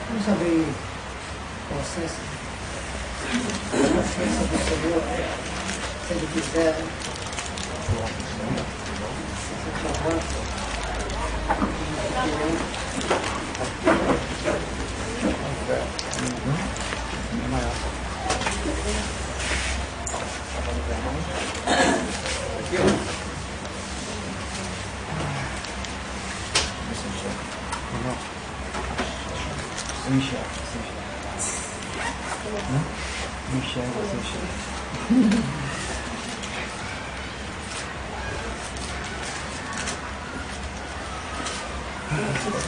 Vamos abrir Colossenses. Confiança do Senhor, se Ele quiser. Não enxerga, você enxerga. Tudo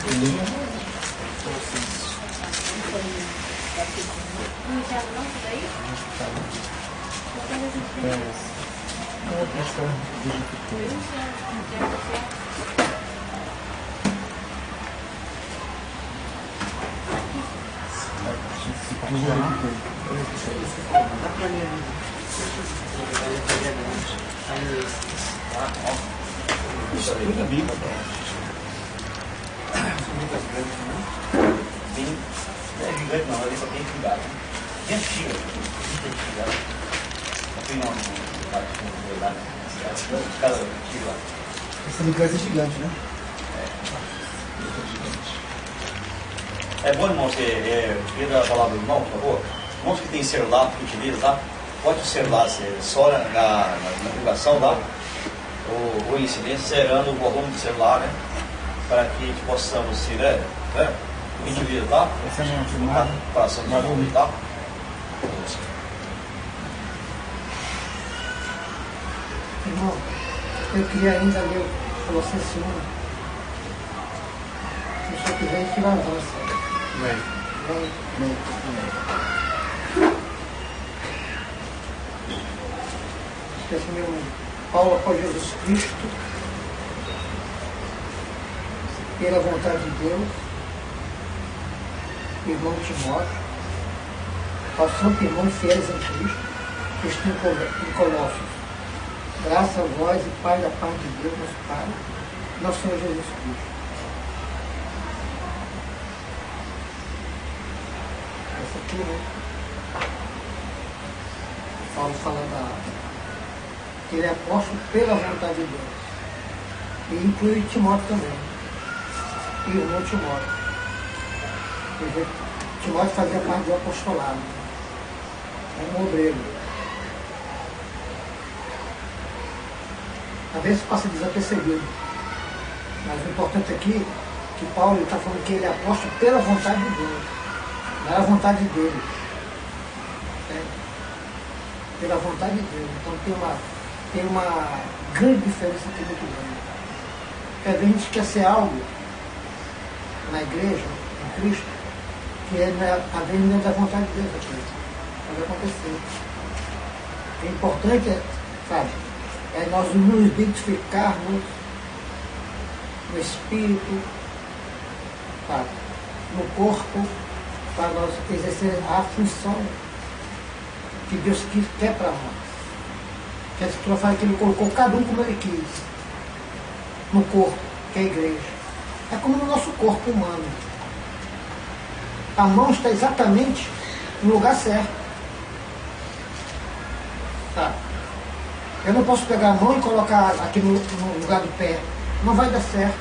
bem, gigante não, ele só tem figado. Bem antiga, muito antiga. Não tem nome, lá na casa antiga lá. Essa ligança é gigante, né? É bom, irmão, você pega a palavra do irmão, por favor. Irmãos que tem celular, que utiliza, tá? Pode o celular só na divulgação, tá? Ou em silêncio, zerando o volume do celular, né? Para que possamos se, né? O indivíduo, tá? Essa não é filmada. Coração de barulho, tá? Irmão, eu queria ainda ler Colossenses 1. Se o senhor quiser, a gente avança. Vem. Esquece meu Paulo após Jesus Cristo, pela vontade de Deus, irmão Timóteo, aos santos irmãos fiéis em Cristo, que estão em Colossos. Graças a vós e Pai da parte de Deus, nosso Pai, nosso Senhor Jesus Cristo. Essa aqui, né? Paulo falando que ele é apóstolo pela vontade de Deus. E inclui Timóteo também. E o irmão Timóteo. Porque Timóteo fazia parte do apostolado. É um obreiro. Às vezes passa desapercebido. Mas o importante aqui é que Paulo está falando que ele é apóstolo pela vontade de Deus. Não é a vontade dele. Pela vontade de Deus. Então tem uma grande diferença aqui muito grande. Porque às vezes a gente quer ser algo na igreja, em Cristo, que às vezes não é da vontade de Deus aqui. Pode acontecer. O importante é nós nos identificarmos no espírito, no corpo, para nós exercer a função que Deus quer para nós. Que a Escritura fala que ele colocou cada um como ele quis no corpo, que é a igreja. É como no nosso corpo humano. A mão está exatamente no lugar certo. Eu não posso pegar a mão e colocar aqui no lugar do pé. Não vai dar certo.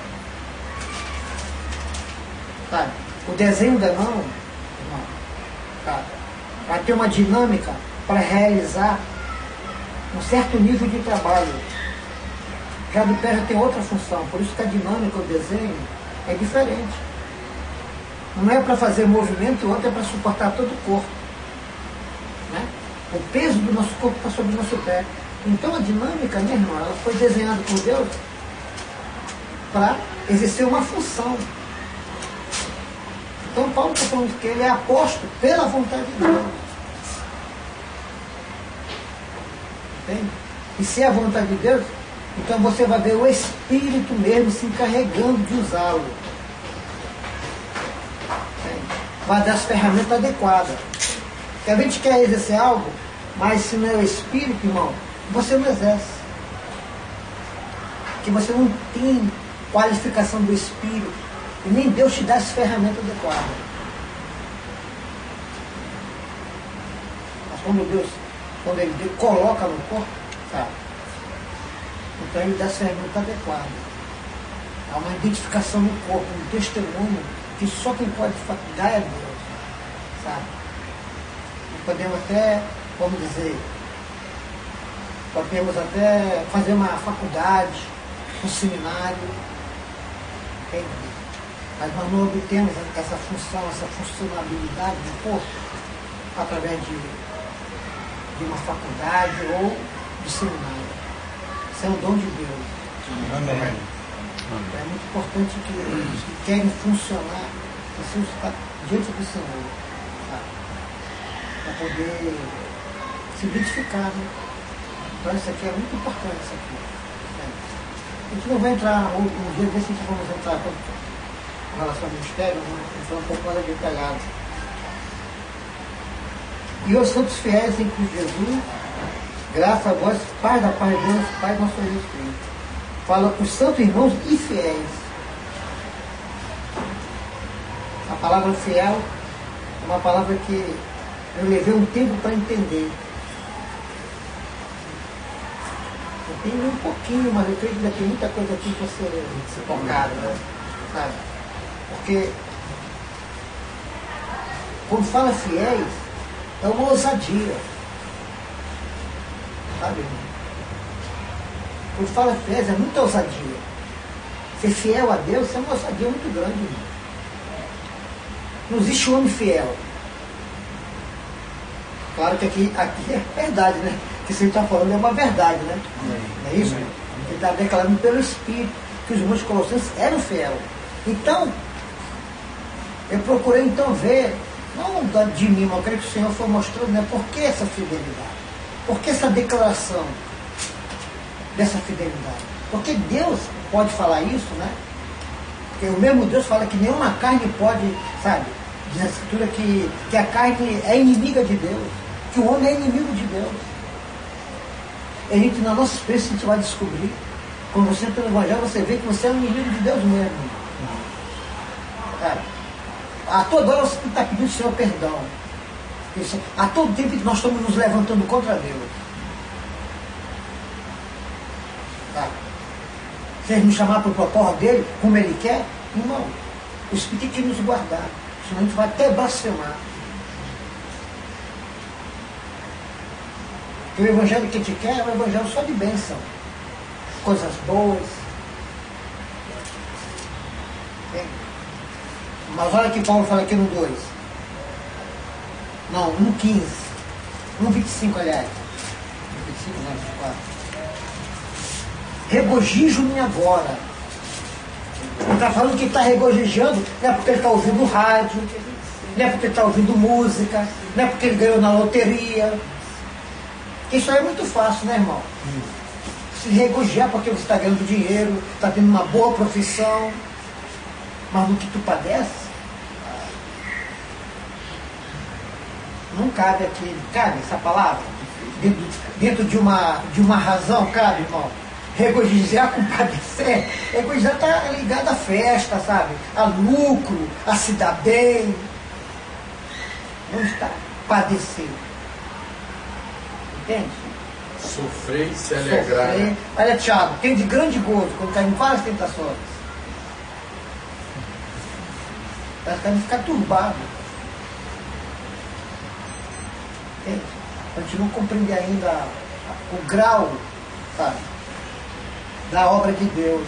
O desenho da mão, vai ter uma dinâmica para realizar um certo nível de trabalho. Já do pé já tem outra função, por isso que a dinâmica, o desenho é diferente. Não é para fazer movimento, o outro é para suportar todo o corpo. Né? O peso do nosso corpo está sobre o nosso pé. Então a dinâmica, minha irmã, ela foi desenhada por Deus para exercer uma função. Então Paulo está falando que ele é apóstolo pela vontade de Deus. Entende? E se é a vontade de Deus, então você vai ver o Espírito mesmo se encarregando de usá-lo. Vai dar as ferramentas adequadas. Porque a gente quer exercer algo, mas se não é o Espírito, irmão, você não exerce. Porque você não tem qualificação do Espírito. E nem Deus te dá as ferramentas adequadas. Mas quando ele coloca no corpo, sabe? Então ele dá essa ferramenta adequada. Há uma identificação no corpo, um testemunho, que só quem pode dar é Deus, sabe? E podemos até, vamos dizer, fazer uma faculdade, um seminário, entende? Mas nós não obtemos essa função, essa funcionalidade do corpo através de uma faculdade ou de seminário. Isso é um dom de Deus. Amém. É muito importante que os que querem funcionar precisam estar diante do Senhor, sabe? Para poder se identificar, né? Então isso aqui é muito importante, isso aqui. Né? A gente não vai entrar, um dia desse a gente vamos entrar com relação ao ministério, vamos falar um pouco mais detalhado. E os santos fiéis em Cristo Jesus, graças a vós, Pai da paz de Deus, Pai do nosso Jesus Cristo. Fala com os santos irmãos e fiéis. A palavra fiel é uma palavra que eu levei um tempo para entender. Eu tenho um pouquinho, mas eu creio que ainda tem muita coisa aqui para ser tocada, né? Sabe? Porque quando fala fiéis, é uma ousadia. Sabe? Quando fala fiéis, é muita ousadia. Ser fiel a Deus é uma ousadia muito grande. Irmão. Não existe homem fiel. Claro que aqui é verdade, né? Que você está falando é uma verdade, né? Não é isso? Ele está declarando pelo Espírito que os irmãos colossenses eram fiéis. Então, eu procurei então ver, não de mim, mas eu creio que o Senhor foi mostrando, né? Por que essa fidelidade? Por que essa declaração dessa fidelidade? Porque Deus pode falar isso, né? Porque o mesmo Deus fala que nenhuma carne pode, sabe? Diz a Escritura que a carne é inimiga de Deus, que o homem é inimigo de Deus. E a gente, na nossa experiência, a gente vai descobrir. Quando você entra no Evangelho, você vê que você é um inimigo de Deus mesmo. Cara, a toda hora você está pedindo ao Senhor perdão. Isso, a todo tempo nós estamos nos levantando contra Deus. Tá? Se ele nos chamar para o propósito dele, como ele quer, irmão, o Espírito tem que nos guardar. Senão a gente vai até blasfemar. O evangelho que a gente quer é um evangelho só de bênção. Coisas boas. Mas olha que Paulo fala aqui no 2. Não, no 15. No 25, aliás. No 25, não, 24. Regozijo-me agora. Ele está falando que está regozijando, não é porque ele está ouvindo rádio, não é porque ele está ouvindo música, não é porque ele ganhou na loteria. Isso aí é muito fácil, né, irmão? Se regozijar porque você está ganhando dinheiro, está tendo uma boa profissão, mas no que tu padece, não cabe aqui, cabe essa palavra? Dentro de uma razão, cabe, irmão? Regozijar com padecer, regozijar está ligado à festa, sabe? A lucro, a se dar bem. Não está padecer. Entende? Sofrer e se alegrar. Sofrer. Olha, Tiago, tem de grande gozo quando cai em várias tentações. Parece que vai ficar turbado. Entende? A gente não compreende ainda o grau, sabe, da obra de Deus.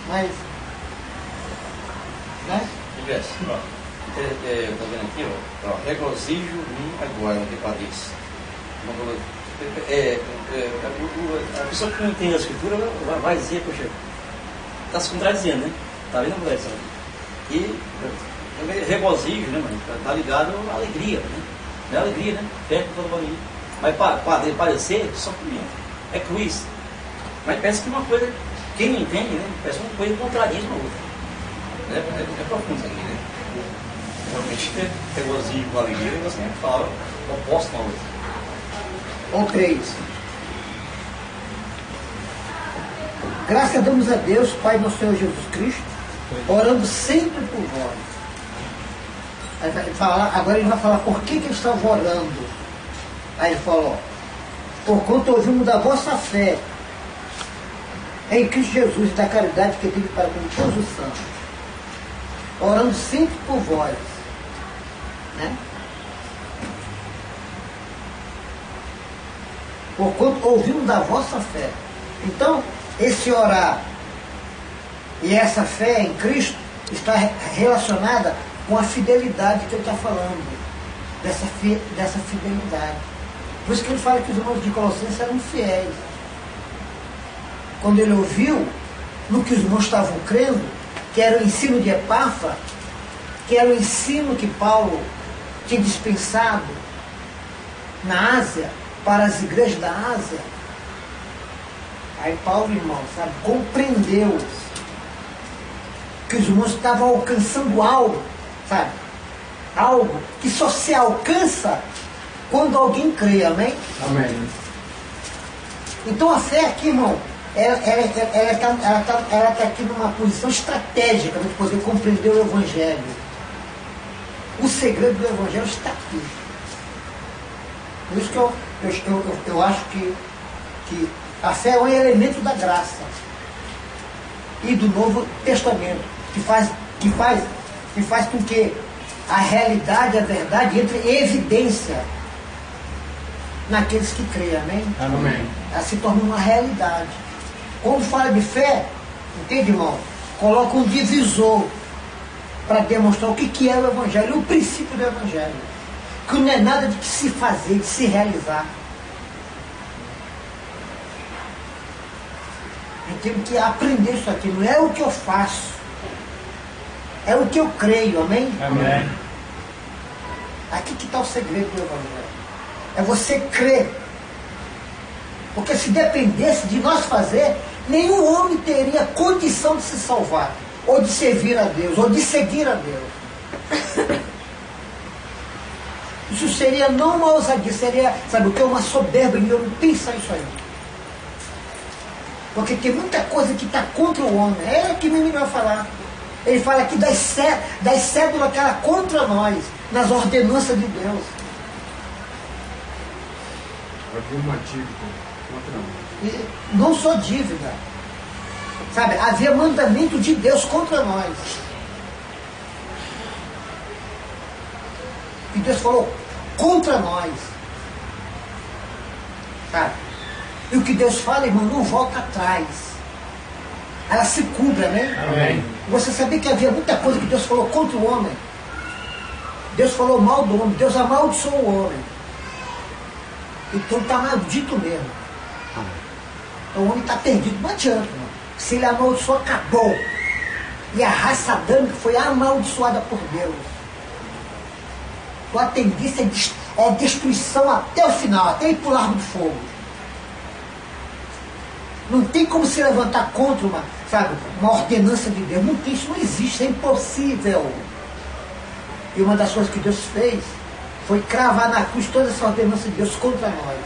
Mas, né? Estou vendo aqui, ó, regozijo-me agora no que padeço. A pessoa que não entende a Escritura vai dizer, poxa, está se contradizendo, né? Está vendo a conversa? E regozijo, né, mano? Está ligado à alegria, né? Não é alegria, né? Perto toda a família. Mas padecer, sofrimento. É cruz. Mas parece que uma coisa, quem não entende, né? Parece uma coisa contradiz uma outra. É profundo isso aqui, né? Realmente, regozijo com alegria, e você fala oposto uma outra. Ou 3. Graças damos a Deus, Pai do Senhor Jesus Cristo, orando sempre por vós. Agora ele vai falar por que eles estavam orando. Aí ele falou, porquanto ouvimos da vossa fé em Cristo Jesus e da caridade que teve para com todos os santos, orando sempre por vós, né? Porquanto ouvimos da vossa fé. Então, esse orar e essa fé em Cristo está relacionada com a fidelidade que ele está falando, dessa fidelidade. Por isso que ele fala que os irmãos de Colossenses eram fiéis. Quando ele ouviu no que os irmãos estavam crendo, que era o ensino de Epáfra, que era o ensino que Paulo tinha dispensado na Ásia, para as igrejas da Ásia, aí Paulo, irmão, sabe, compreendeu que os irmãos estavam alcançando algo, sabe, algo que só se alcança quando alguém crê, amém? Amém. Então a fé aqui, irmão, ela está aqui numa posição estratégica de poder compreender o Evangelho. O segredo do Evangelho está aqui. Por isso que eu acho que a fé é um elemento da graça e do Novo Testamento, que faz com que a realidade, a verdade entre em evidência naqueles que creem, amém? Amém. Ela se torna uma realidade. Quando fala de fé, entende, irmão? Coloca um divisor para demonstrar o que é o Evangelho, o princípio do Evangelho. Que não é nada de se fazer, de se realizar. Eu tenho que aprender isso aqui. Não é o que eu faço, é o que eu creio, amém? Amém. Aqui que está o segredo do Evangelho. É você crer. Porque se dependesse de nós fazer, nenhum homem teria condição de se salvar, ou de servir a Deus, ou de seguir a Deus. Isso seria não uma ousadia, seria, sabe o que? Uma soberba, e eu não penso nisso aí. Porque tem muita coisa que está contra o homem. É que o menino vai falar. Ele fala aqui das cédulas que era contra nós, nas ordenanças de Deus. Havia uma dívida contra nós. E não só dívida. Sabe, havia mandamento de Deus contra nós. E Deus falou contra nós. Sabe? E o que Deus fala, irmão, não volta atrás. Ela se cumpre, né? Amém. Você sabia que havia muita coisa que Deus falou contra o homem? Deus falou mal do homem, Deus amaldiçoou o homem. Então está maldito mesmo. Então o homem está perdido, não adianta, irmão. Se ele amaldiçoou, acabou. E a raça adâmica foi amaldiçoada por Deus. Então a tendência é destruição até o final, até ir para o largo de fogo. Não tem como se levantar contra uma ordenança de Deus. Não tem, isso não existe, é impossível. E uma das coisas que Deus fez foi cravar na cruz toda essa ordenança de Deus contra nós.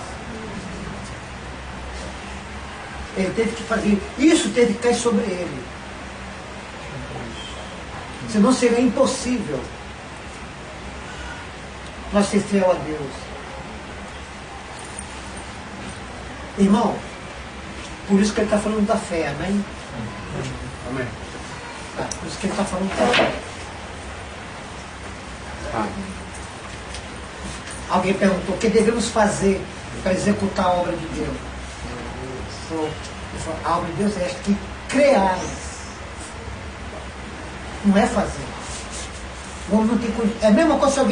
Ele teve que fazer, isso teve que cair sobre ele. Senão seria impossível nós ser fiel a Deus. Irmão, por isso que ele está falando da fé, amém? Amém. Por isso que ele está falando da fé. Alguém perguntou o que devemos fazer para executar a obra de Deus. A obra de Deus é esta, que creais. Não é fazer. O homem não tem coisa. É a mesma coisa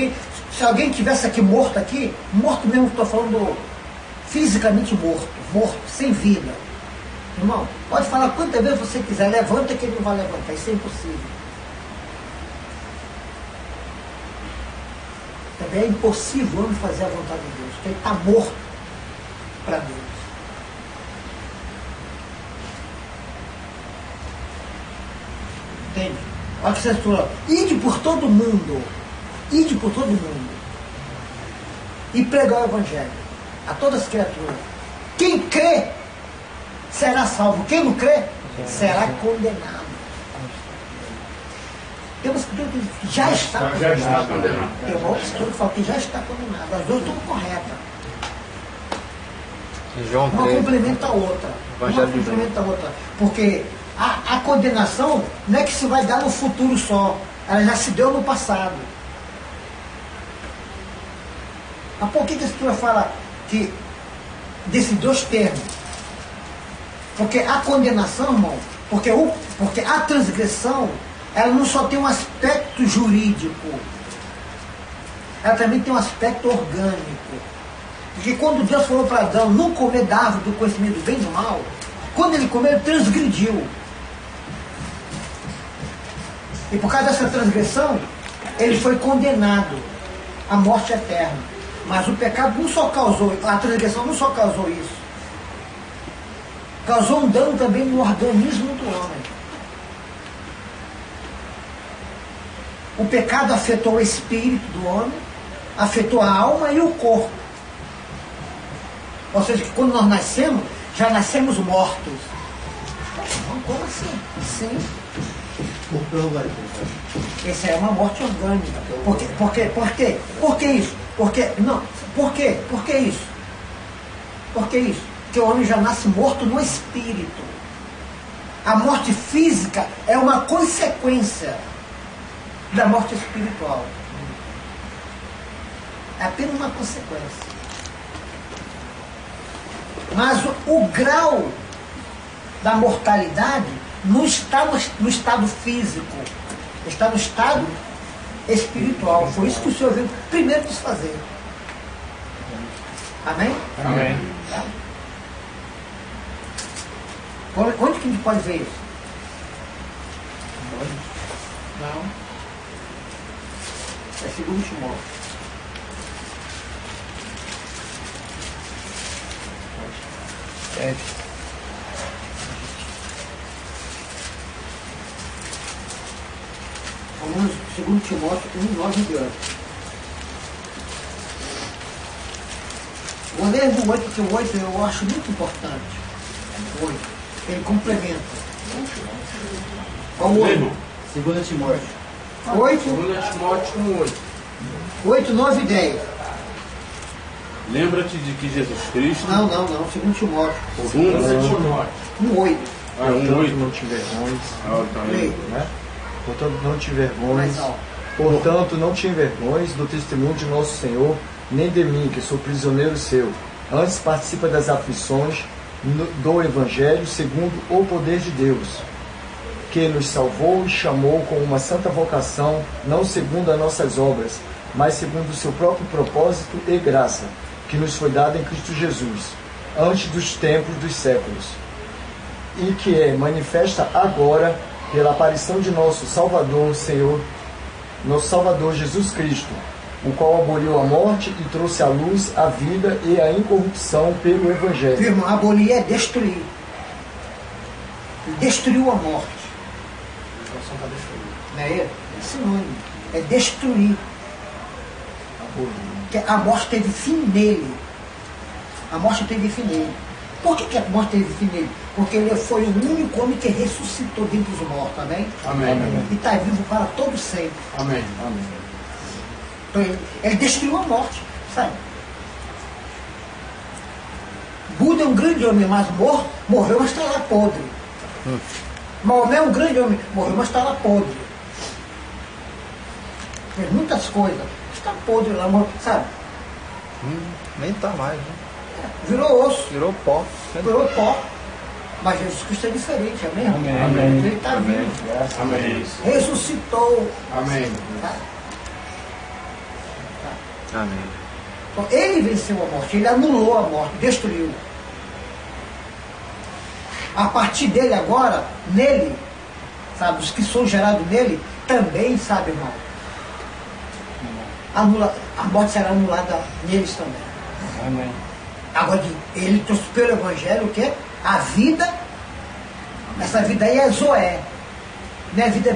se alguém tivesse aqui, morto mesmo, estou falando fisicamente morto, sem vida. Irmão, pode falar quantas vezes você quiser, levanta que ele não vai levantar, isso é impossível. Também é impossível o homem fazer a vontade de Deus, porque ele está morto para Deus. Entende? Olha que você falou, ide por todo mundo, e pregar o Evangelho a todas as criaturas. Quem crê será salvo, quem não crê será condenado. Temos que já está condenado. Tem uma outra escritura que fala que já está condenado. As duas estão corretas. João Uma 13. complementa a outra. Uma Evangelho de João. complementa a outra. Porque a condenação não é que se vai dar no futuro só. Ela já se deu no passado. Mas por que a Escritura fala que desses dois termos? Porque a condenação, irmão, porque a transgressão, ela não só tem um aspecto jurídico, ela também tem um aspecto orgânico. Porque quando Deus falou para Adão não comer da árvore do conhecimento do bem e do mal, quando ele comeu, ele transgrediu. E por causa dessa transgressão, ele foi condenado à morte eterna. Mas o pecado não só causou, a transgressão não só causou isso, causou um dano também no organismo do homem. O pecado afetou o espírito do homem, afetou a alma e o corpo. Ou seja, que quando nós nascemos, já nascemos mortos. Como assim? Sim. Essa é uma morte orgânica. Por que isso? Por que isso? Por que isso? Porque o homem já nasce morto no espírito. A morte física é uma consequência da morte espiritual. É apenas uma consequência. Mas o grau da mortalidade não está no estado físico, está no estado espiritual. Foi isso que o Senhor veio primeiro desfazer. Amém? Amém. Tá? Onde que a gente pode ver isso? Não. É 2 Timóteo. Vamos 2 Timóteo 1, 9 e 10. Vou ler o 8, porque o 8 eu acho muito importante. O 8. Ele complementa. Qual o 8? 2 Timóteo. 8, 2 Timóteo 1:8. 8, 9 e 10. Lembra-te de que Jesus Cristo. Não. 2 Timóteo. 2 Timóteo. 1, 8. Ah, 1:8. Portanto, não te envergonhes, Ah, tá aí. Leia. né? Portanto, não te envergonhes. Mais alto. Portanto, não te envergonhes do testemunho de nosso Senhor, nem de mim, que sou prisioneiro seu. Antes participa das aflições do Evangelho segundo o poder de Deus, que nos salvou e chamou com uma santa vocação, não segundo as nossas obras, mas segundo o seu próprio propósito e graça, que nos foi dada em Cristo Jesus, antes dos tempos dos séculos, e que é manifesta agora pela aparição de nosso Salvador, nosso Salvador Jesus Cristo, o qual aboliu a morte e trouxe à luz a vida e a incorrupção pelo Evangelho. Irmão, abolir é destruir. Ele destruiu a morte. Não é ele? É sinônimo. É destruir. Porque a morte teve fim nele. A morte teve fim nele. Por que a morte teve fim nele? Porque ele foi o único homem que ressuscitou dentre os mortos, amém? Amém. E está vivo para todo sempre. Amém. Então ele destruiu a morte, sabe? Buda é um grande homem, mas morreu, mas está lá podre. Maomé é um grande homem, morreu, mas está lá podre. Fez muitas coisas, está podre lá, sabe? Nem tá mais, né? Virou osso, Virou pó. virou pó. Mas Jesus Cristo é diferente, amém? Amém. Ele está vivo, Amém. ressuscitou. Amém. Tá? Amém. Então, ele venceu a morte, ele anulou a morte, destruiu. A partir dele agora, nele, sabe, os que são gerados nele, também, sabe, irmão, a morte será anulada neles também. Amém. Agora, ele trouxe pelo Evangelho o quê? A vida, essa vida aí é zoé, não é a vida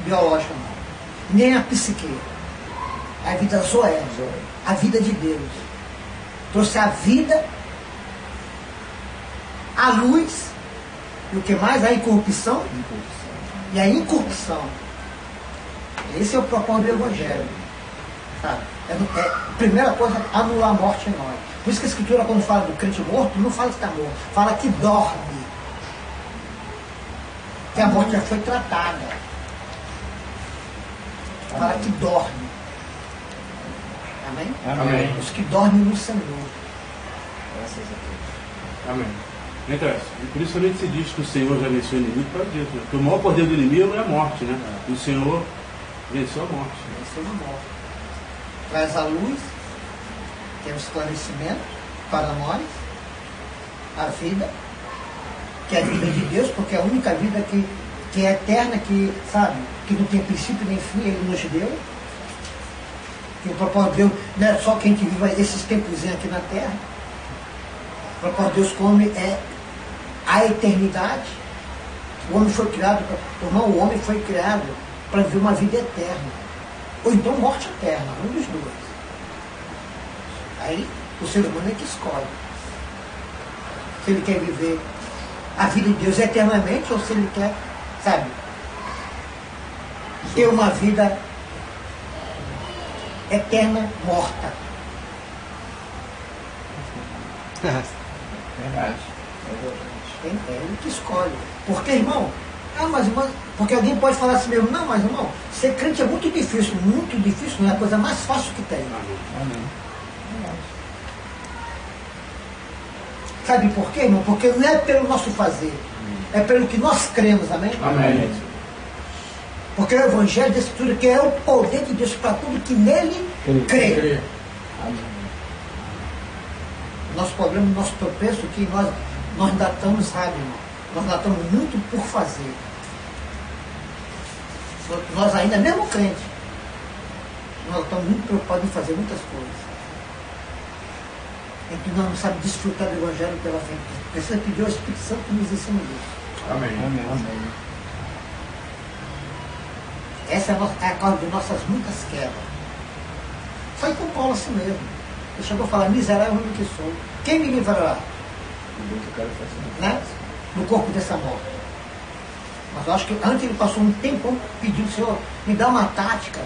biológica, não. Nem a psique. É a vida zoé, a vida de Deus. Trouxe a vida, a luz, e o que mais? A incorrupção e a incorrupção. Esse é o propósito do Evangelho. Sabe? A primeira coisa, anular a morte em nós. Por isso que a Escritura, quando fala do crente morto, não fala que está morto, fala que dorme. Que a morte já foi tratada. Fala que dorme. Amém? Amém. Os que dormem no Senhor. Graças a Deus. Amém. Então, e por isso também se diz que o Senhor já venceu o inimigo por causa disso, né? Porque o maior poder do inimigo é a morte, né? E o Senhor venceu a morte. Venceu a morte. Traz a luz, que é o esclarecimento para nós, a vida, que é a vida de Deus, porque é a única vida que é eterna, que, sabe, que não tem princípio nem fim, Ele nos deu. Que o propósito de Deus não é só que a gente viva esses tempos aqui na terra. O propósito de Deus com o homem é a eternidade. O homem foi criado, irmão, o homem foi criado para viver uma vida eterna. Ou então morte eterna, um dos dois. Aí o ser humano é que escolhe. Se ele quer viver a vida de Deus eternamente ou se ele quer, sabe, ter uma vida eterna morta. Verdade. É ele que escolhe. Porque, irmão, mas irmão, porque alguém pode falar assim mesmo, não, mas irmão, ser crente é muito difícil, não é a coisa mais fácil que tem. Amém. Sabe por quê, irmão? Porque não é pelo nosso fazer, é pelo que nós cremos, amém? Amém. Porque o Evangelho da Escritura que é o poder de Deus para tudo que nele crê. Amém. Nosso problema, nosso tropeço, é que nós ainda estamos, sabe, irmão? Nós ainda estamos muito por fazer. Nós ainda, mesmo crente, nós estamos muito preocupados em fazer muitas coisas. É que nós não sabemos desfrutar do Evangelho pela frente. Precisa pedir ao Espírito Santo que nos ensine isso. Amém. Amém. Essa é a causa de nossas muitas quedas. Foi com Paulo assim mesmo. Ele chegou a falar, miserável homem que sou. Quem me livrará, né, no corpo dessa morte? Mas eu acho que antes ele passou um tempão pedindo, Senhor, me dá uma tática.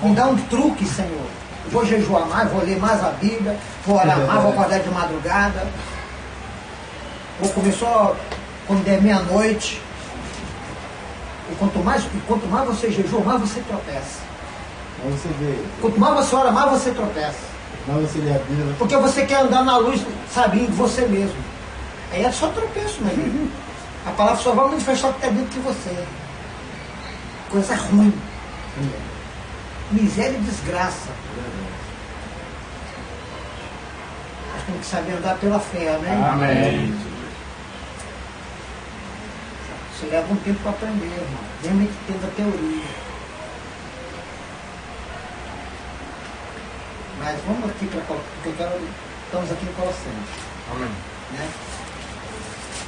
Me dá um truque, Senhor. Eu vou jejuar mais, vou ler mais a Bíblia, vou orar mais, vou acordar de madrugada. Vou comer só quando der meia-noite. E quanto mais você jejua, mais você tropeça. Mas você vê, Quanto mais você ora, mais você tropeça. mas você lê a Bíblia, Porque você quer andar na luz, sabendo de você mesmo. Aí é só tropeço, meu amigo. A palavra só vai manifestar o que está dentro de você. Coisa ruim. Miséria e desgraça. Nós temos que saber andar pela fé, né? Amém. Você leva um tempo para aprender, irmão. Mesmo que tendo a teoria. Mas vamos aqui para porque estamos aqui em Colossenses. Amém. Né?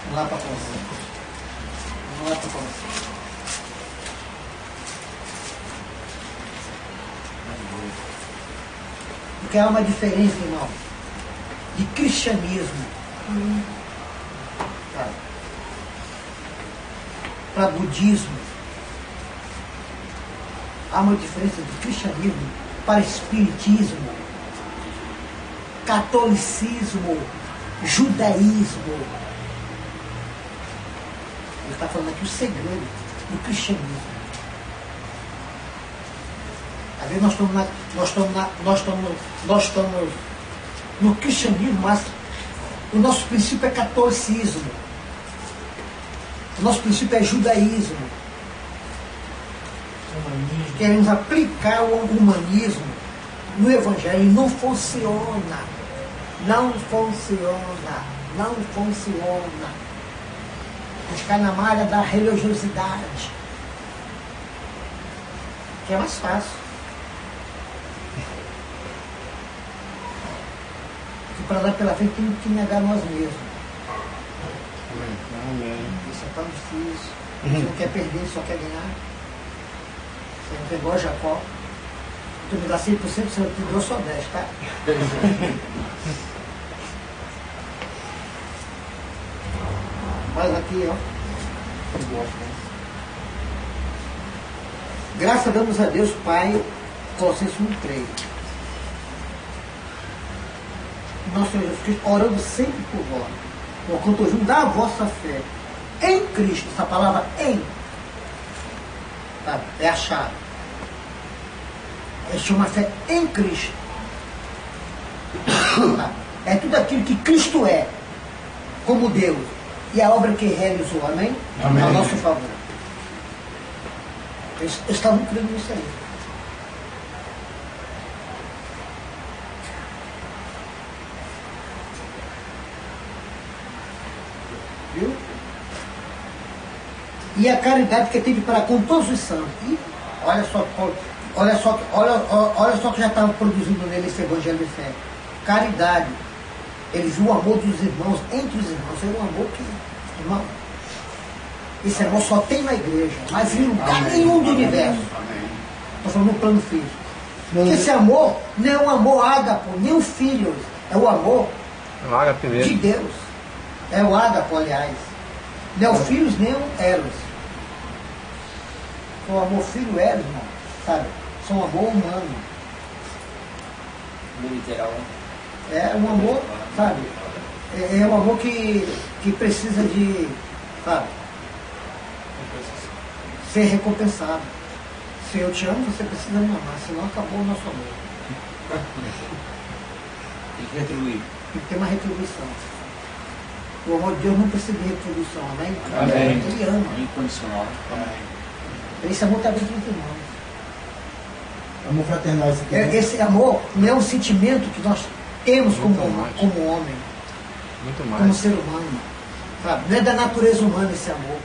Vamos lá para Colossenses. Vamos lá para Colossenses. Porque há uma diferença, irmão, de cristianismo para budismo. Há uma diferença de cristianismo para espiritismo, catolicismo, judaísmo. Ele está falando aqui o segredo do cristianismo. Às vezes nós estamos no cristianismo, mas o nosso princípio é catolicismo. O nosso princípio é judaísmo. Queremos aplicar o humanismo no Evangelho e não funciona. Não funciona. Não funciona. A gente cai na malha da religiosidade, que é mais fácil. Que para andar pela frente temos que negar nós mesmos. Amém. Isso é tão difícil. Você não quer perder, só quer ganhar. Você não pegou Jacó. Tu me dá 100%, você te deu só 10, tá? Mas aqui, ó. Graças damos a Deus, Pai, Colossenses 1:3. Nosso Senhor Jesus Cristo, orando sempre por vós, por quanto ajudar a vossa fé em Cristo. Essa palavra em, tá? É a chave. É chama fé em Cristo. Tá? É tudo aquilo que Cristo é, como Deus, e a obra que realizou, amém? Amém. A nosso favor. Eles estavam crendo nisso aí. Viu? E a caridade que teve para com todos os santos. E olha só que já estava produzindo nele esse evangelho de fé. Caridade. Ele viu o amor dos irmãos, entre os irmãos. É um amor que, irmão, esse amor só tem na igreja, mas em lugar nenhum do universo. Estou falando no plano físico. Porque esse amor não é um amor ágapo, nem um filho. É o amor de Deus. É o ágapo, aliás. Não é o filhos nem o eros. O amor filho eros, irmão, sabe? São um amor humano. Literal. É um amor, sabe? É um amor que precisa de, sabe? Ser recompensado. Se eu te amo, você precisa me amar, senão acabou o nosso amor. Tem que retribuir. Tem que ter uma retribuição. O amor de Deus não precisa de retribuição, amém? Amém. Ele ama. Incondicional. Esse amor está dentro dos irmãos. Amor fraternal, isso aqui. Né? Esse amor não é um sentimento que nós temos como homem, Muito como mais. ser humano. Sabe? Não é da natureza humana esse amor.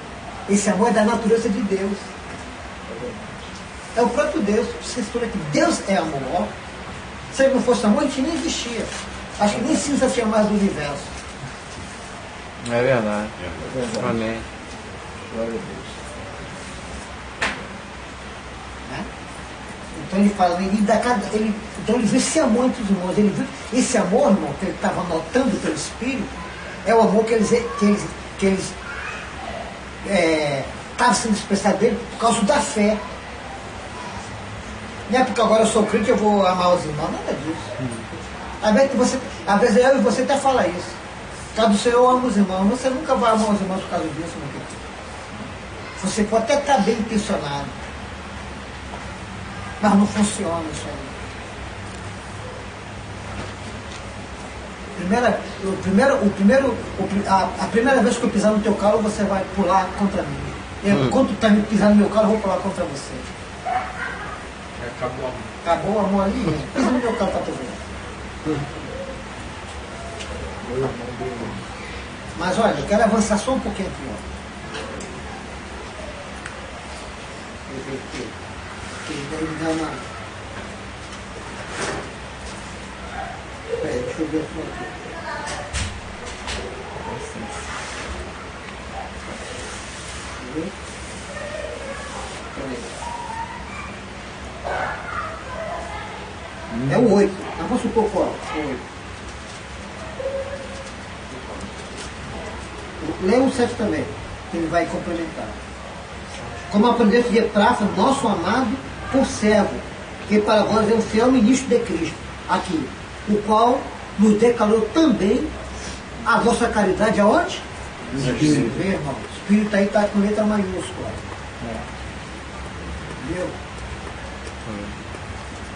Esse amor é da natureza de Deus. É o próprio Deus. Você estuda que Deus é amor. Ó. Se ele não fosse amor, a gente nem existia. Acho que nem cinza tinha mais do universo. É verdade. Amém. Glória a Deus. Né? Então ele fala, então ele vê esse amor entre os irmãos. Ele viu esse amor, irmão, que ele estava notando pelo Espírito, é o amor que eles estavam sendo expressado dele por causa da fé. Não é porque agora eu sou crente eu vou amar os irmãos, nada disso. Às vezes eu e você até fala isso. Por causa do Senhor eu amo os irmãos. Você nunca vai amar os irmãos por causa disso, meu querido. Você pode até estar bem intencionado, mas não funciona isso aí. A primeira vez que eu pisar no teu calo, você vai pular contra mim. Quando tu está me pisando no meu calo, eu vou pular contra você. Acabou. Acabou o amor ali? Pisa no meu calo para tu ver. Mas olha, eu quero avançar só um pouquinho aqui, ó. Daí me dá uma... Peraí, deixa eu ver a sua aqui. Peraí. É o 8. Mas vamos supor qual? É o 8. Leia o 7 também, que ele vai complementar. Como aprendeste de Epáfras, nosso amado conservo, que para vós é o fiel ministro de Cristo, aqui, o qual nos declarou também a vossa caridade aonde? Espírito. Vê, irmão, o Espírito aí está com letra maiúscula. Viu?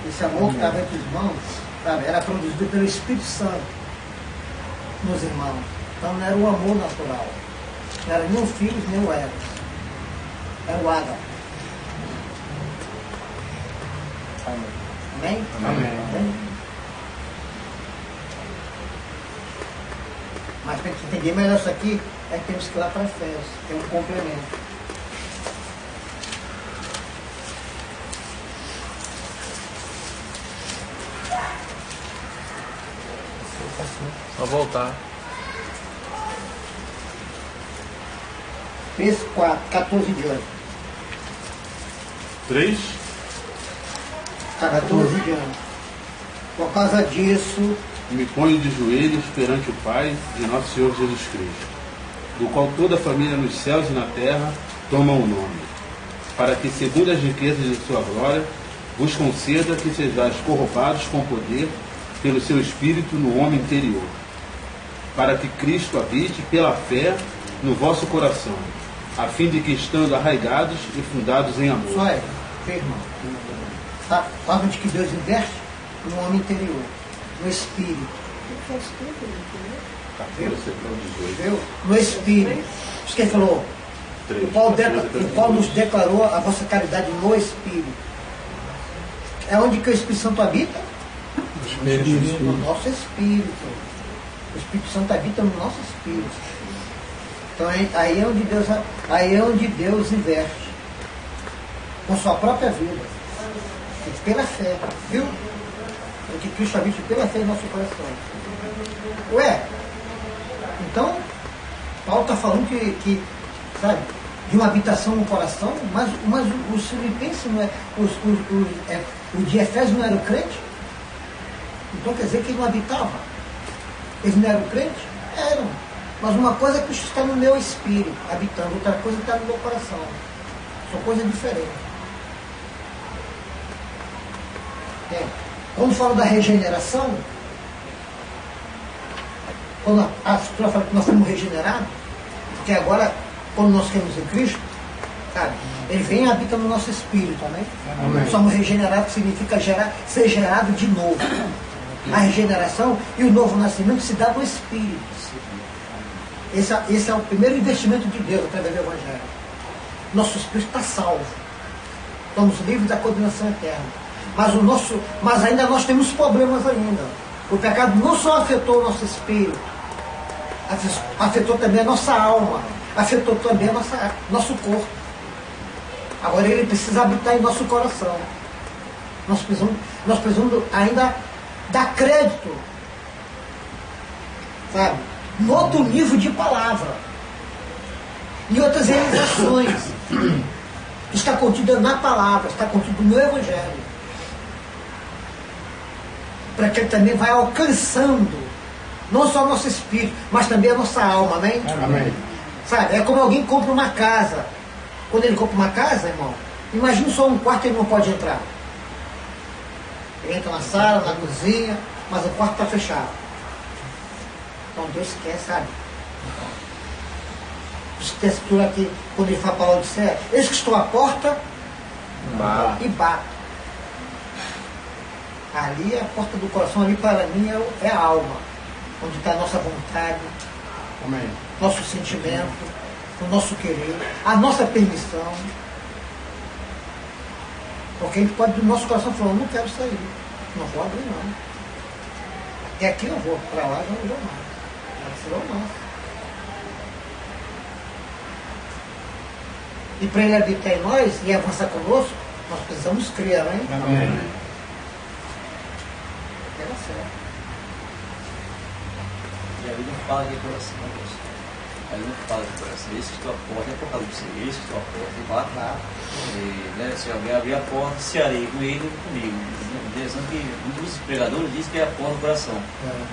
Esse amor que estava entre os irmãos, sabe, era produzido pelo Espírito Santo nos irmãos. Então não era o amor natural. Não era nem os filhos, nem o eros. Era o ágape. Amém? Amém. Mas para gente entender melhor isso aqui, é que temos que ir lá para Efésios. Tem um complemento. Só voltar. Efésios 4, 14 de diante. 3. 14 de diante. Por causa disso, Me ponho de joelhos perante o Pai de nosso Senhor Jesus Cristo, do qual toda a família nos céus e na terra toma o nome. para que, segundo as riquezas de sua glória, vos conceda que sejais corrobados com poder pelo seu Espírito no homem interior, para que Cristo habite pela fé no vosso coração, a fim de que, estando arraigados e fundados em amor. Só é, irmão. Tá? Fala de que Deus investe no homem interior, no espírito. Viu? No espírito. Isso que ele falou. O Paulo nos declarou a vossa caridade no espírito. É onde que o Espírito Santo habita? No nosso espírito. O Espírito Santo habita no nosso espírito. Então aí é onde Deus investe com sua própria vida. Pela fé, viu? Que Cristo habite pela fé em nosso coração. Ué, então Paulo está falando que, sabe, de uma habitação no coração, mas os filipenses não é, o de Efésios não era o crente? Então quer dizer que ele não habitava? Eles não eram crentes? Eram. Mas uma coisa é que está no meu espírito, habitando, outra coisa está no meu coração. São coisas diferentes. Quando fala da regeneração, quando a Escritura fala que nós fomos regenerados, porque agora, quando nós queremos em Cristo, sabe, ele vem e habita no nosso espírito, amém? Amém. Somos regenerados, significa ser gerado de novo. A regeneração e o novo nascimento se dá no espírito. Esse é o primeiro investimento de Deus através do Evangelho. Nosso espírito está salvo. Estamos livres da condenação eterna. Mas ainda nós temos problemas ainda. O pecado não só afetou o nosso espírito, afetou também a nossa alma, afetou também nosso corpo. Agora ele precisa habitar em nosso coração. Nós precisamos ainda dar crédito, sabe, no outro nível de palavra, e outras realizações. Está contido na palavra, está contido no Evangelho. Para que ele também vai alcançando não só o nosso espírito, mas também a nossa alma, amém? Amém. Sabe, é como alguém compra uma casa. Quando ele compra uma casa, irmão, imagina só um quarto, ele não pode entrar. Ele entra na sala, na cozinha, mas o quarto está fechado. Então Deus quer, sabe? Isso tem a escritura aqui, quando ele fala para a Odisseia, eis que estou à porta e bato. Ali é a porta do coração, ali para mim é a alma, onde está a nossa vontade, Amém. Nosso sentimento, o nosso querer, a nossa permissão. Porque a gente pode do nosso coração falar, eu não quero sair, não vou abrir não. Até aqui eu vou, para lá eu não vou mais. Vai ser o nosso. E para ele habitar em nós e avançar conosco, nós precisamos crer, né? Amém. Era certo. E ali não fala de coração, né, Deus? Aí não fala de coração. Esse que tua porta é Apocalipse, esse que tua porta e bate lá. E, né, se alguém abrir a porta, se arei com ele ou comigo. Interessante que muitos pregadores dizem que é a porta do coração.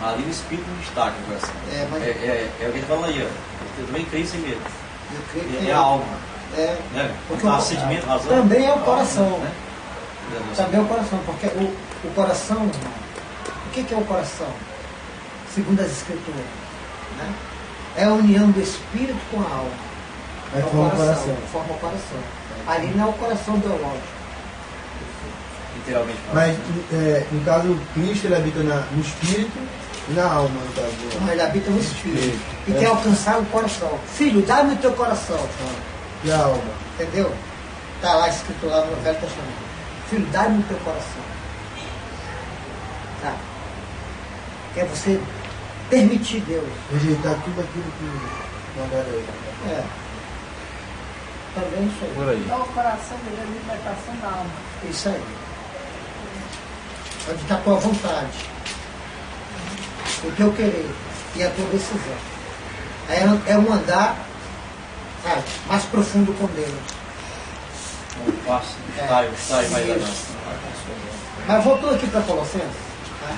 Ali o Espírito não destaca o coração. É o que ele fala aí, ó. Eu também creio sem medo. Eu creio que É a alma. né? Porque o sentimento, razão. Também é o coração. Né? Também é o coração, porque o coração, o que é o coração? Segundo as Escrituras, né? É a união do espírito com a alma. Aí forma o coração. Forma o coração. Ali não é o coração biológico. Literalmente. Mas, no caso, Cristo ele habita no espírito e na alma, no caso. Não, ele habita no espírito. E quer alcançar o coração. Filho, dá-me o teu coração. E a alma. Entendeu? Está lá escrito lá no Velho Testamento. Filho, dá-me o teu coração. Tá? Que é você permitir Deus. Rejeitar tudo aquilo que não agrada a ele. É. Também isso aí. Por aí. Então o coração dele é a libertação da alma. Isso aí. Onde está a tua vontade, o teu querer e a tua decisão. Aí é um andar, sabe, mais profundo com Deus. Um passo, estágio mais Isso. adiante. Mas voltou aqui para Colossenses. Tá?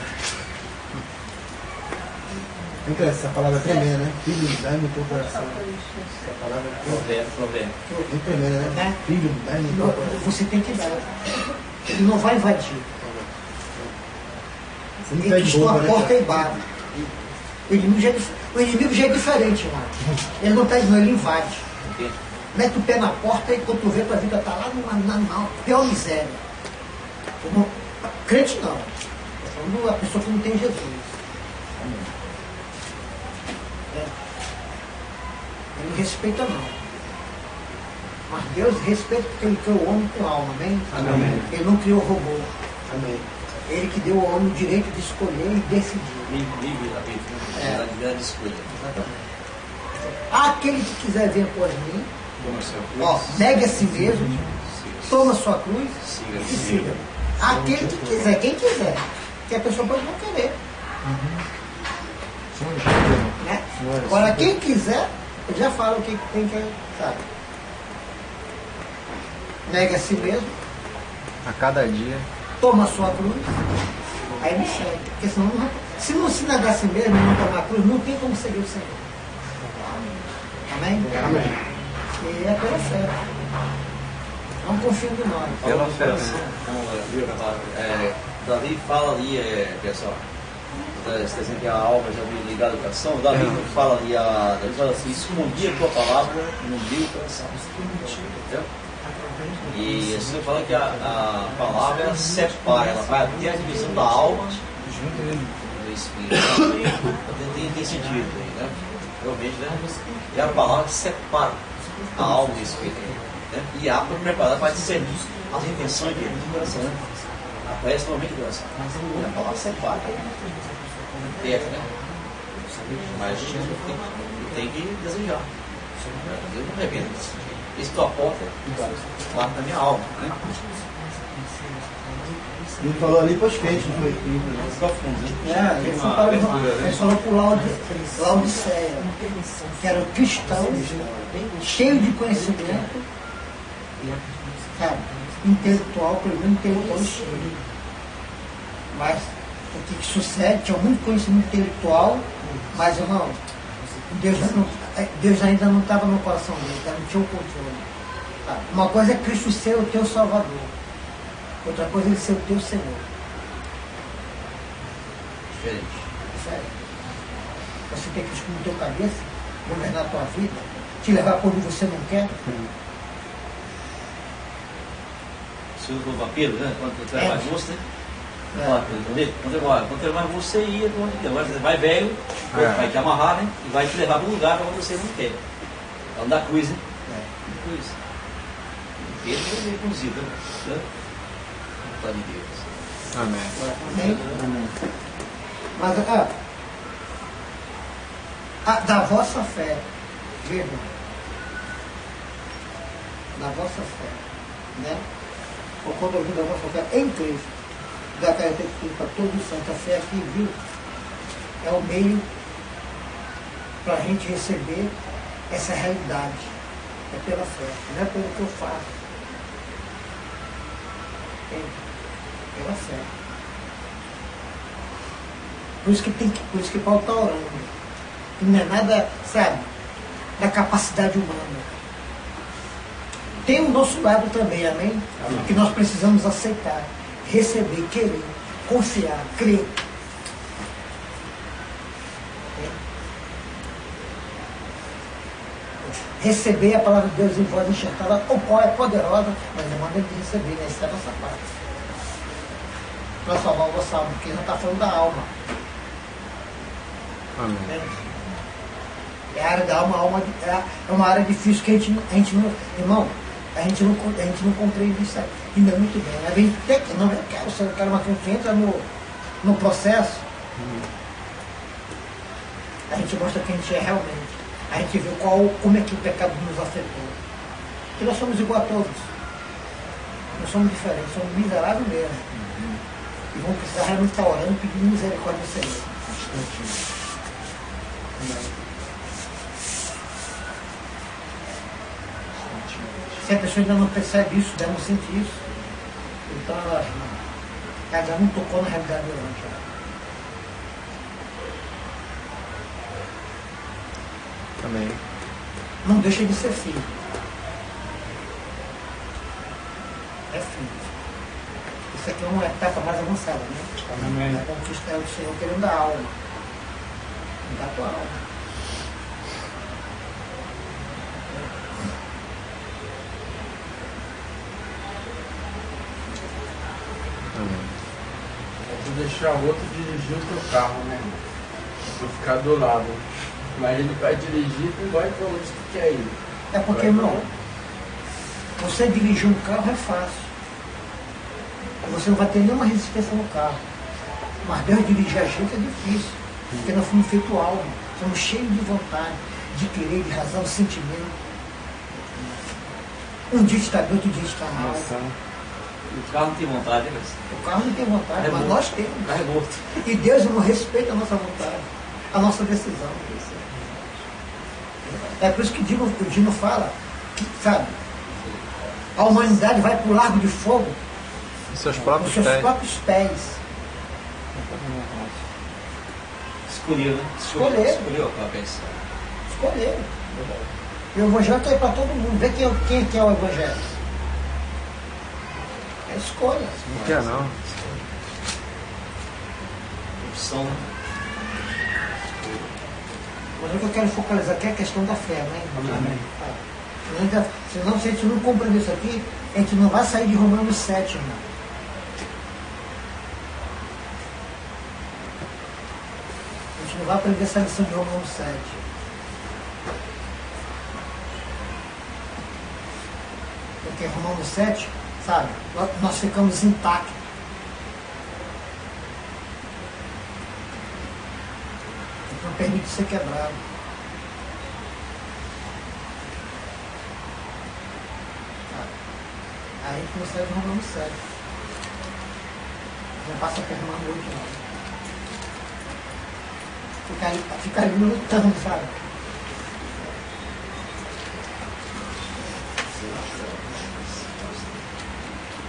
Então, essa palavra é tremenda, né? Filho, dá-me o teu coração. Essa palavra é tremenda, né? Filho, dá-me o teu coração. Você tem que dar. Ele não vai invadir. Ele diz a porta e bate. O inimigo já é diferente lá. Ele não está dizendo, ele invade. Mete o pé na porta e quando tu vê, tua vida está lá na pior miséria. Crente não. Estou falando a pessoa que não tem Jesus. Ele não respeita não. Mas Deus respeita porque ele criou o homem com alma, amém? Amém. Ele não criou robô. Amém. Ele que deu ao homem o direito de escolher e decidir. Livre a vida de escolha. Exatamente. Aquele que quiser vir após mim, negue a si mesmo, toma sua cruz e siga. Aquele que quiser, quem quiser. Que a pessoa pode não querer. Né? Agora, quem quiser, eu já falo o que tem que, sabe? Negue a si mesmo, A cada dia. toma sua cruz, aí me segue. Porque senão, se não se negar a si mesmo e não tomar a cruz, não tem como seguir o Senhor. Amém? Amém. E é pela fé. Não confio em nós. Pela Fala fé, no coração. Davi fala ali, pessoal, está dizendo que a alma já veio ligada ao coração. Davi fala ali, Davi fala assim, escondi a tua palavra no meu coração. Entendeu? E assim fala que a palavra ela separa, ela vai até a divisão da alma do espírito. Tem sentido aí, né? Realmente, né? E a palavra separa a alma do espírito. Né? E a alma preparada para discernir as intenções do coração. Né? Aparece normalmente do coração. E a palavra separa. Perto, né? Mas a gente tem que desejar. Deus não revela isso. Isso tua porta lá na minha alma. Né? Ele falou ali para os crentes, não foi? Mais profundo, né? Ele falou para o Laodiceia, que eram cristãos, cheios de conhecimento, sabe, intelectual, pelo menos intelectual cheio. Mas o que sucede, tinha muito conhecimento intelectual, mas irmão, Deus ainda não estava no coração dele, não tinha o controle. Tá? Uma coisa é Cristo ser o teu Salvador, outra coisa é ele ser o teu Senhor. Diferente. Sério. Você tem Cristo no teu cabeça, governar a tua vida, te levar para onde você não quer. Se eu for Pedro, né? Quando tu é mais moço, né? Quando eu mais você ia para onde quer. Agora você vai velho, vai te amarrar, né? E vai te levar para um lugar para onde você não quer. É da cruz, né? Cruz. Pedro veio conduzido, né? Tá de Deus. Amém. Amém? Mas, da vossa fé, viu, irmão? Da vossa fé, né? Ou quando eu digo da vossa fé em Cristo, da característica para todos os santos, a fé aqui, viu? É o meio para a gente receber essa realidade. É pela fé, não é pelo que eu faço. É pela fé. Por isso que Paulo está orando. Não é nada, sabe, da capacidade humana. Tem o nosso lado também, amém? Que nós precisamos aceitar, receber, querer, confiar, crer. Receber a palavra de Deus em voz enxertada, o qual é poderosa, mas demanda de receber, né? Essa é a nossa parte. Para salvar o nosso alma, porque já está falando da alma. Amém. É a área da alma, é uma área difícil que a gente não, irmão, a gente não compreende isso ainda muito bem. A gente tem que, não, eu quero uma gente entra no processo, a gente mostra quem a gente é realmente. A gente vê como é que o pecado nos afetou. Porque nós somos igual a todos. Nós somos diferentes, somos miseráveis mesmo. E vamos precisar realmente estar orando, pedindo misericórdia do Senhor. Se a pessoa ainda não percebe isso, ainda não sente isso, então ela ainda não tocou na realidade durante ela. Amém. Não deixa de ser filho. É filho. Isso aqui é uma etapa mais avançada, né? Amém. A conquista é o Senhor querendo dar alma. Da tua alma. É tu deixar o outro dirigir o teu carro, né, irmão? Tu ficar do lado. Mas ele vai dirigir, tu vai pra onde tu quer ir. É porque, Vai irmão, você dirigir um carro é fácil. Você não vai ter nenhuma resistência no carro. Mas Deus dirigir a gente é difícil. Porque nós fomos feitos alma. Somos cheios de vontade, de querer, de razão, de sentimento. Um dia está bem, outro dia está mal. O carro não tem vontade, né? O carro não tem vontade, É mas morto. nós temos. O carro é morto. E Deus não respeita a nossa vontade, a nossa decisão. É por isso que o Dino fala que, sabe, a humanidade vai para o largo de fogo Os seus com próprios seus pés. próprios pés. Escolheu, né? Escolheu. Escolheu aquela pensão. Escolher. E o Evangelho está aí para todo mundo. Vê quem é o Evangelho. É escolha. Não quer não. Opção. Mas o que eu quero focalizar aqui é a questão da fé, né? Amém. Senão, se a gente não compreender isso aqui, a gente não vai sair de Romanos 7, irmão. A gente não vai aprender essa lição de Romanos 7. Porque Romanos 7, sabe, nós ficamos intactos. Não permite ser quebrado. Aí a gente não sai de Romanos 7. Não passa por Romanos 8, não. Fica ali lutando, sabe?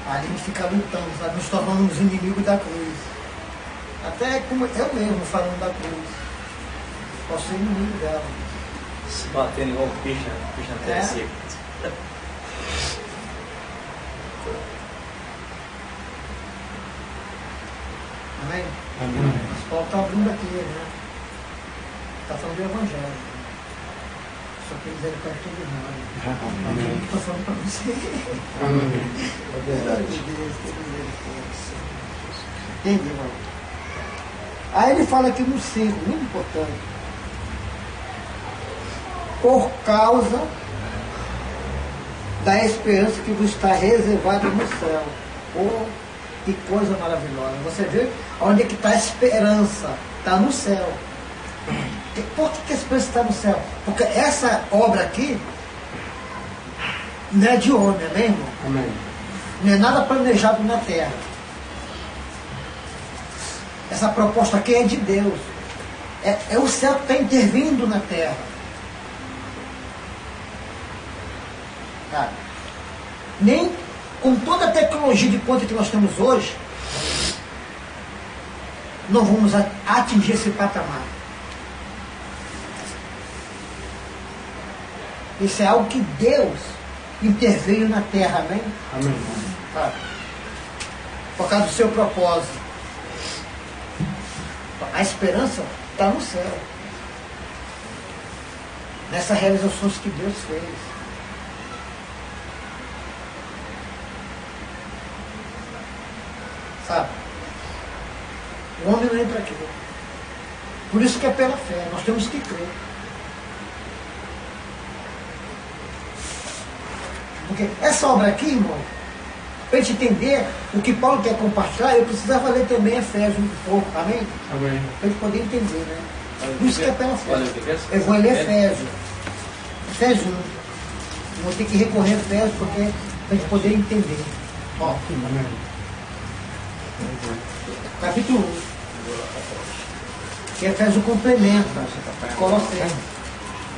Ali a gente fica lutando, sabe? Nos tornamos inimigos da cruz. Até como eu mesmo falando da cruz. Posso ser inimigo dela. Se batendo igual um peixe na terra seca. Amém? Amém. Mas Paulo está abrindo aqui, né? Está falando do Evangelho. Só que eles eram perto de nós. Amém. Estou falando para você. Amém. É verdade. Entende, irmão? Aí ele fala aqui no 5, muito importante. Por causa da esperança que vos está reservada no céu. Oh, que coisa maravilhosa. Você vê onde é que está a esperança? Está no céu. Por que a esperança está no céu? Porque essa obra aqui não é de homem, né, irmão? Amém. Não é nada planejado na terra. Essa proposta aqui é de Deus. É o céu que está intervindo na terra. Cara, nem com toda a tecnologia de ponta que nós temos hoje, não vamos atingir esse patamar. Isso é algo que Deus interveio na terra, amém? Amém. Sabe? Por causa do seu propósito. A esperança está no céu. Nessas realizações que Deus fez. Sabe? O homem não entra aqui. Por isso que é pela fé. Nós temos que crer. Porque essa obra aqui, irmão, para a gente entender o que Paulo quer compartilhar, eu precisava ler também Efésios um pouco, amém? Amém. Para a gente poder entender, né? Por isso que é pela fé. Olha o que é? Eu vou ler Efésios. Efésios 1. Vou ter que recorrer a Efésios porque para a gente poder entender. Ó, Amém. capítulo 1. Que Efésios complementa Colossenses.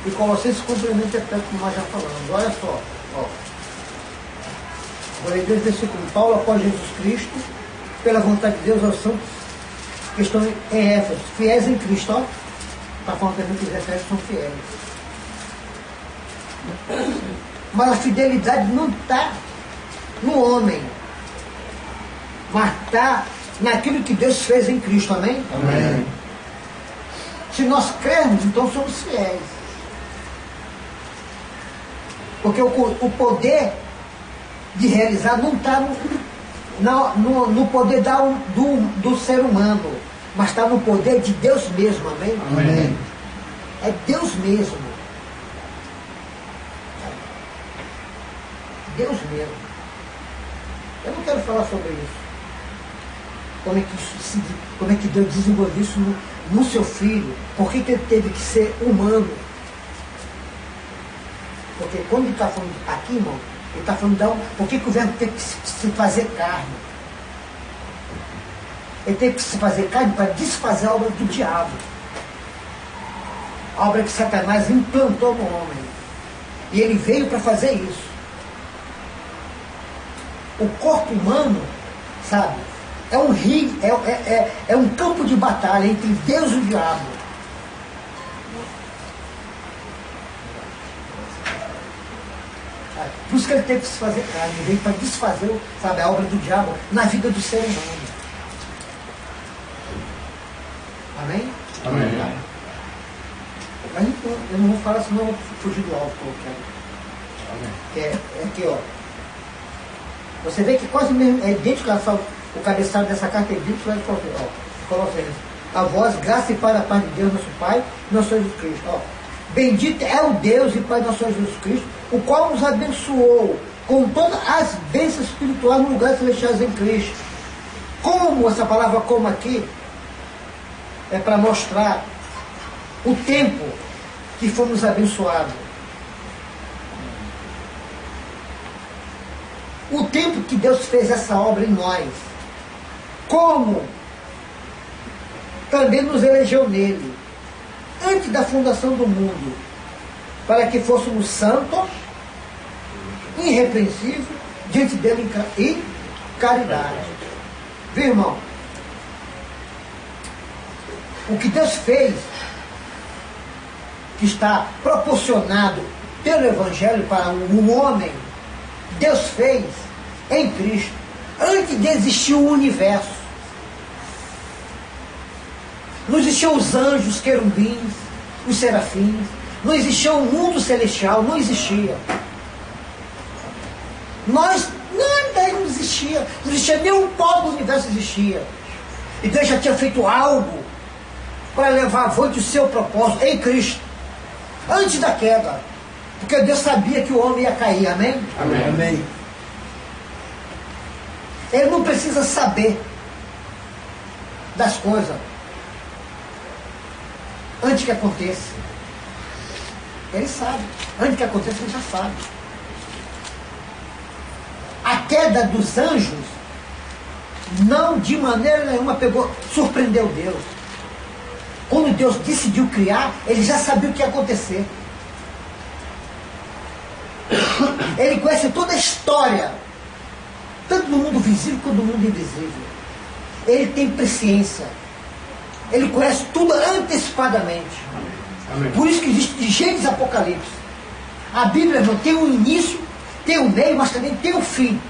E Colossenses complementa Efésios, como nós já falamos. Olha só. Ó. Vou ler dois versículos. Paulo, após Jesus Cristo, pela vontade de Deus, aos santos que estão em Éfeso, fiéis em Cristo. Está falando também que os Efésios são fiéis. Mas a fidelidade não está no homem, mas está naquilo que Deus fez em Cristo, amém? Amém. Se nós crermos, então somos fiéis. Porque o poder de realizar não está no poder do ser humano, mas está no poder de Deus mesmo, amém? Amém. É Deus mesmo. Deus mesmo. Eu não quero falar sobre isso. Como é que Deus desenvolveu isso no seu filho? Por que ele teve que ser humano? Porque quando ele está falando aqui, irmão, ele está falando por que o verbo tem que se fazer carne? Ele tem que se fazer carne para desfazer a obra do diabo. A obra que Satanás implantou no homem. E ele veio para fazer isso. O corpo humano, sabe, é um rio, é um campo de batalha entre Deus e o diabo. Por isso que ele teve que se fazer carne, ele veio para desfazer, sabe, a obra do diabo na vida do ser humano. Amém? Amém. Mas eu não vou falar, senão eu vou fugir do alvo que eu quero. É aqui, ó. Você vê que quase mesmo, é idêntico o cabeçalho dessa carta é idêntico lá de Colossenses. A vós, graça e paz da paz de Deus, nosso Pai, nosso Senhor Jesus Cristo. Ó. Bendito é o Deus e Pai de nosso Senhor Jesus Cristo, o qual nos abençoou com todas as bênçãos espirituais no lugar celestiais em Cristo. Como essa palavra como aqui é para mostrar o tempo que fomos abençoados. O tempo que Deus fez essa obra em nós. Como também nos elegeu nele, antes da fundação do mundo, para que fôssemos santos, irrepreensíveis, diante dele em caridade. Viu, irmão? O que Deus fez, que está proporcionado pelo Evangelho para o homem, Deus fez em Cristo, antes de existir o universo. Não existiam os anjos, os querubins, os serafins, não existia o mundo celestial, não existia. Nós, nada não existia, não existia nem um pó do universo existia. E Deus já tinha feito algo para levar avante o seu propósito em Cristo, antes da queda, porque Deus sabia que o homem ia cair, amém? Amém. Amém. Ele não precisa saber das coisas antes que aconteça. Ele sabe. Antes que aconteça, ele já sabe. A queda dos anjos não de maneira nenhuma surpreendeu Deus. Quando Deus decidiu criar, ele já sabia o que ia acontecer. Ele conhece toda a história, tanto do mundo visível quanto do mundo invisível. Ele tem presciência. Ele conhece tudo antecipadamente. Amém. Por isso que existe Gênesis e Apocalipse. A Bíblia não tem um início, tem um meio, mas também tem um fim.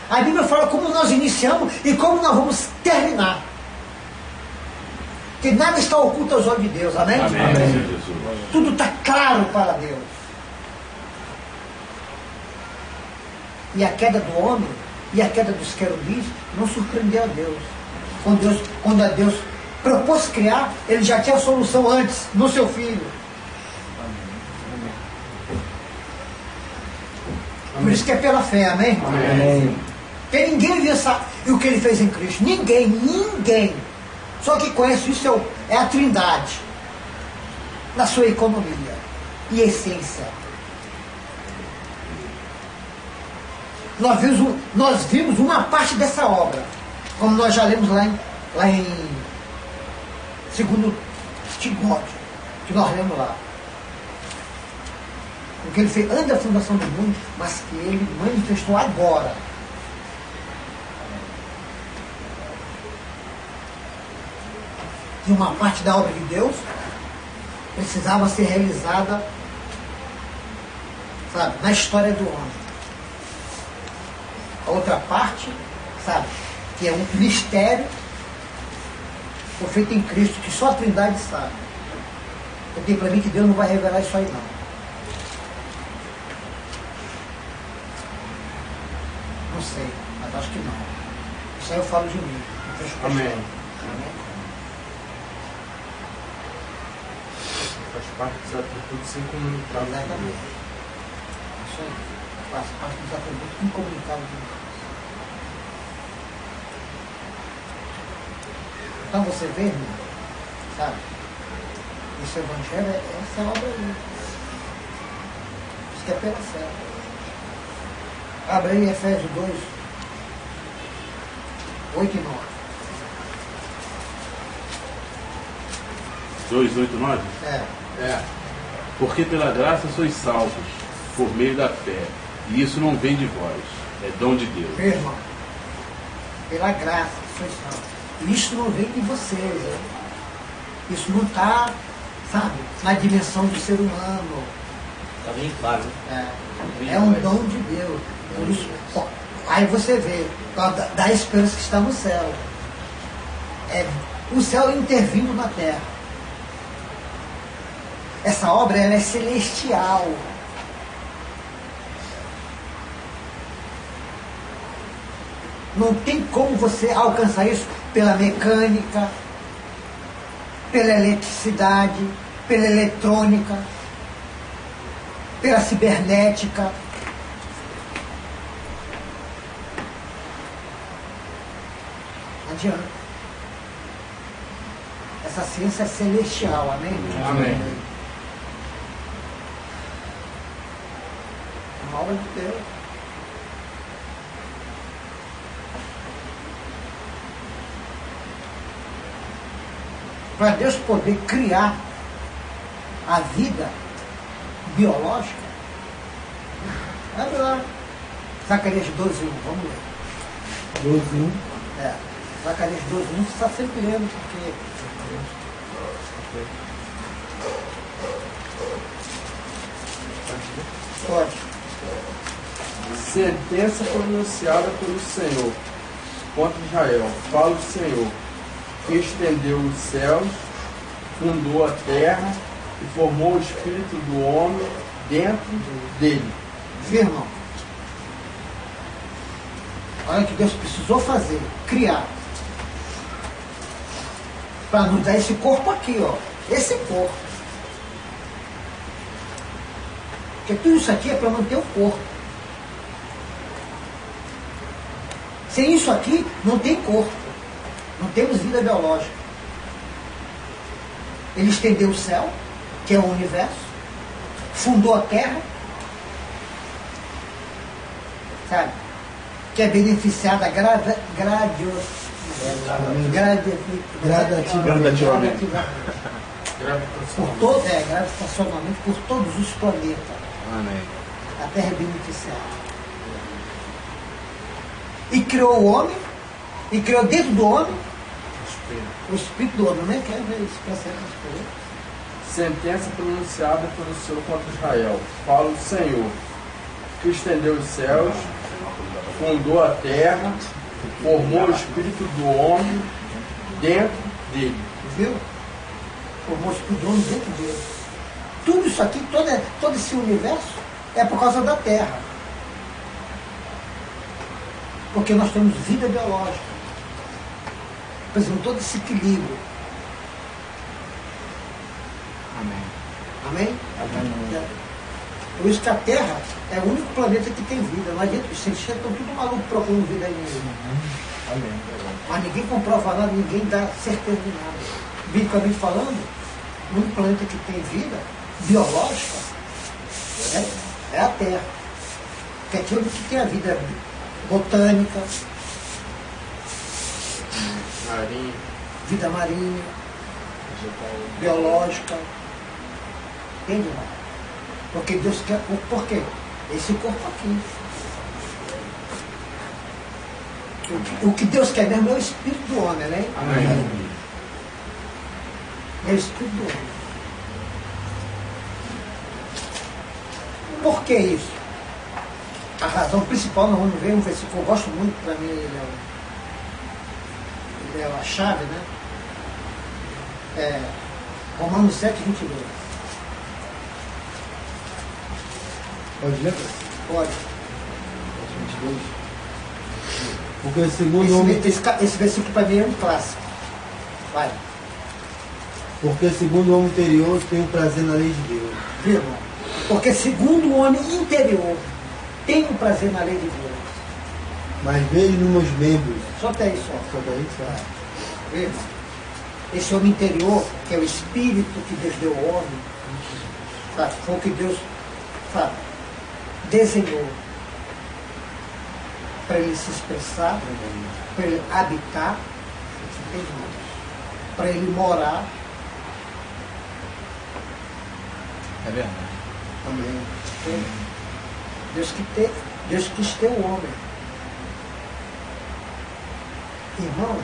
A Bíblia fala como nós iniciamos e como nós vamos terminar. Que nada está oculto aos olhos de Deus, amém? Amém. Amém. Tudo está claro para Deus. E a queda do homem e a queda dos querubins não surpreendeu a Deus. Quando a Deus propôs criar, ele já tinha a solução antes, no seu filho. Por isso que é pela fé, amém? Amém. Porque ninguém viu o que ele fez em Cristo. Ninguém. Só que conhece isso é a Trindade, na sua economia e essência. Nós vimos uma parte dessa obra, como nós já lemos lá em 2 Timóteo, que nós lemos lá. O que ele fez antes da fundação do mundo, mas que ele manifestou agora. E uma parte da obra de Deus precisava ser realizada sabe, na história do homem. A outra parte, sabe, que é um mistério foi feito em Cristo, que só a Trindade sabe. Eu tenho para mim que Deus não vai revelar isso aí não. Não sei, mas acho que não. Isso aí eu falo de mim. Amém. Amém. Faz parte dos atributos sem comunicar. Exatamente. Isso aí. Faz parte dos atributos incomunicáveis de Deus. Então você vê, irmão, sabe? Esse evangelho é essa obra aí. Isso que é pela fé. Abre aí Efésios 2, 8 e 9. 2, 8, 9? É. Porque pela graça sois salvos, por meio da fé. E isso não vem de vós, é dom de Deus. Meu irmão, pela graça, foi salvo. Isso não vem de vocês, né? Isso não está, sabe, na dimensão do ser humano. Está bem claro, né? É um dom de Deus. Por isso, ó, aí você vê, da esperança que está no céu. É o céu intervindo na terra. Essa obra ela é celestial. Não tem como você alcançar isso pela mecânica, pela eletricidade, pela eletrônica, pela cibernética. Não adianta. Essa ciência é celestial, amém? Amém. Uma obra de Deus. Para Deus poder criar a vida biológica, abre lá. Zacarias 12:1, vamos ler. 12:1. É, Zacarias 12:1, você está sempre lendo, porque. Pode. Sentença pronunciada pelo Senhor contra Israel. Fala o Senhor, que estendeu os céus, fundou a terra e formou o espírito do homem dentro dele. Viu, irmão? Olha o que Deus precisou fazer, criar. Para nos dar esse corpo aqui, ó. Esse corpo. Porque tudo isso aqui é para manter o corpo. Sem isso aqui, não tem corpo. Não temos vida biológica. Ele estendeu o céu, que é o universo, fundou a terra, sabe? Que é beneficiada gradativamente gravitacionalmente por todos os planetas. Amém. A terra é beneficiada. E criou o homem, e criou dentro do homem o espírito do homem. Nem quer ver isso para ser Sentença pronunciada pelo Senhor contra Israel. Fala o Senhor, que estendeu os céus, fundou a terra, formou o espírito do homem dentro dele. Viu? Formou o espírito do homem dentro dele. Tudo isso aqui, todo esse universo, é por causa da terra. Porque nós temos vida biológica. Por exemplo, todo esse equilíbrio. Amém. Amém? Por isso que a Terra é o único planeta que tem vida. Não adianta, vocês estão tudo maluco procurando vida aí mesmo. Amém. Mas ninguém comprova nada, ninguém dá certeza de nada. Biblicamente falando, o único planeta que tem vida biológica é a Terra. Que é aquilo que tem a vida botânica, Marinho. vida marinha, biológica. Entende, irmão? Porque Deus quer. Por quê? Esse corpo aqui. O que Deus quer mesmo é o espírito do homem, né? Amém. É o espírito do homem. Por que isso? A razão principal, nós vamos ver um versículo que eu gosto muito, para mim ele é a chave, né? Romanos 7, 22. Pode ler? Pode. 22. Porque segundo o homem... Esse versículo para mim é um clássico. Vai. Porque segundo o homem interior tem prazer na lei de Deus. Viu, irmão? Porque segundo o homem interior tem prazer na lei de Deus. Mas vejo nos meus membros. Só até aí só. Só daí, só. Viu, irmão? Esse homem interior, que é o espírito que Deus deu ao homem, sabe? Foi o que Deus, sabe, desenhou para ele se expressar, para ele habitar, para ele morar. É verdade. Amém. Deus quis ter o homem. Irmão,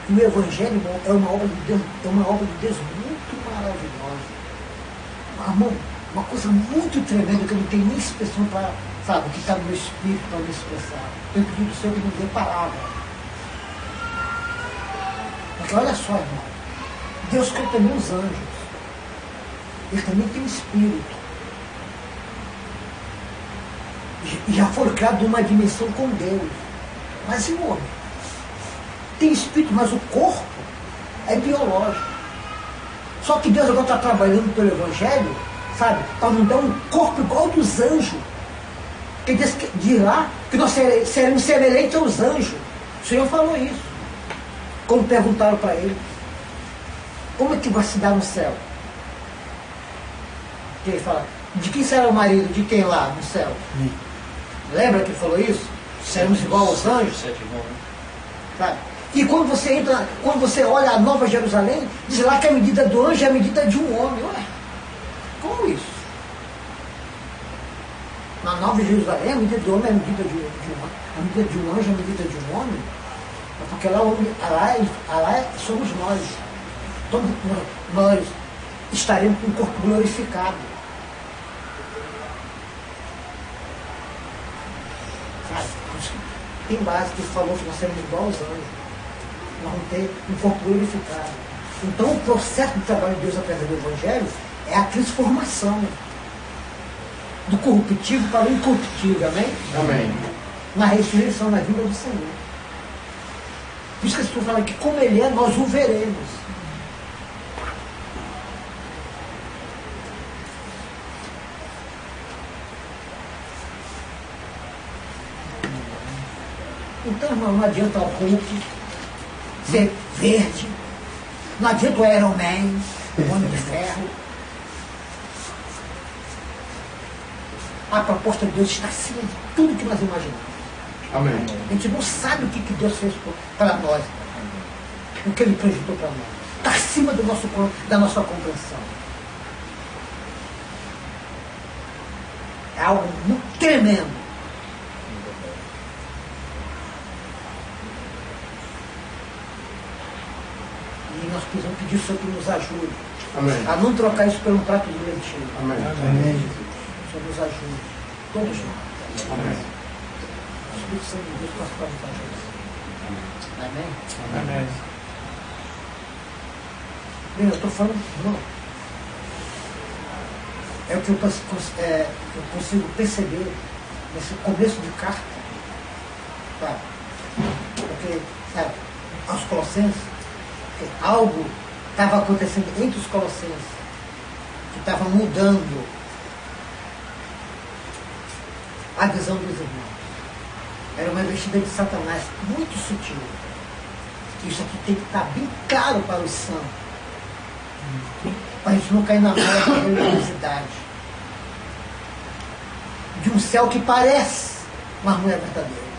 o Evangelho, irmão, é uma obra de Deus, muito maravilhosa. Irmão, uma coisa muito tremenda que eu não tenho nem expressão para, sabe, o que está no meu espírito para me expressar. Eu pedi do Senhor que me dê palavra. Porque olha só, irmão, Deus criou também os anjos. Ele também tem espírito. E já foram criados numa dimensão com Deus. Mas e o homem? Tem espírito, mas o corpo é biológico. Só que Deus agora está trabalhando pelo Evangelho, sabe? Para nos dar um corpo igual ao dos anjos. Porque diz lá que nós seremos semelhantes aos anjos. O Senhor falou isso. Quando perguntaram para ele, como é que vai se dar no céu? Que ele fala, de quem será o marido de quem lá no céu? Lembra que ele falou isso? Seremos igual aos anjos? Sabe? E quando você entra, quando você olha a Nova Jerusalém, diz lá que a medida do anjo é a medida de um homem. Ué, como isso? Na Nova Jerusalém, a medida do homem é a medida de um homem. A medida de um anjo é a medida de um homem. Porque lá somos nós. Todos nós estaremos com o corpo glorificado. Sabe? Tem base que falou que nós seremos igual aos anjos. Nós vamos ter um corpo glorificado. Então o processo do trabalho de Deus através do Evangelho é a transformação do corruptível para o incorruptível, amém? Amém. Na ressurreição, na vinda do Senhor. Por isso que as pessoas falam que como Ele é, nós o veremos. Então, irmão, não adianta o Hulk ser verde, não adianta o Iron Man, o Homem de Ferro. A proposta de Deus está acima de tudo que nós imaginamos. Amém. A gente não sabe o que Deus fez para nós, o que Ele projetou para nós. Está acima do da nossa compreensão. É algo muito tremendo. E nós precisamos pedir ao Senhor que nos ajude. Amém. A não trocar isso por um prato de leitinho. Amém. Amém. O Senhor nos ajude. Todos nós. Amém. O Espírito Santo de Deus nós podemos fazer. Amém? Amém. Bem, eu estou falando, não. É o que eu consigo perceber nesse começo de carta. Tá? Porque, sabe, aos Colossenses, algo estava acontecendo entre os Colossenses, que estava mudando a visão dos irmãos. Era uma investida de Satanás muito sutil. Isso aqui tem que estar bem claro para os santos, para a gente não cair na malha da religiosidade, de um céu que parece, mas não é verdadeiro.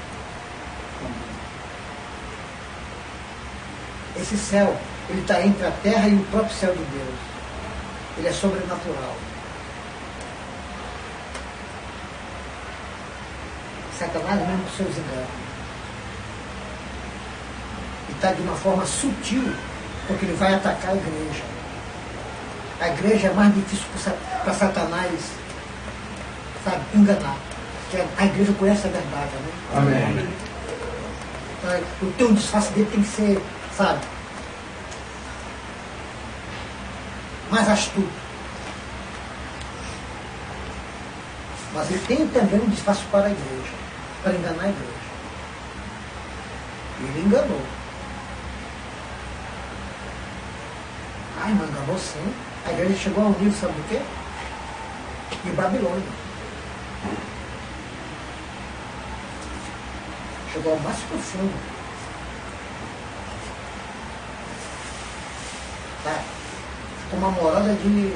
Esse céu, ele está entre a terra e o próprio céu de Deus. Ele é sobrenatural. Satanás mesmo com seus enganos. E está de uma forma sutil, porque ele vai atacar a igreja. A igreja é mais difícil para Satanás, sabe, enganar. Porque a igreja conhece a verdade, né? Amém. Então, o teu disfarce dele tem que ser, sabe, mais astuto. Mas ele tem também um disfarce para a igreja, para enganar a igreja. Ele enganou. Ai, mas enganou sim. A igreja chegou ao nível, sabe do quê? De Babilônia. Chegou ao mais profundo. Tá? Com uma morada de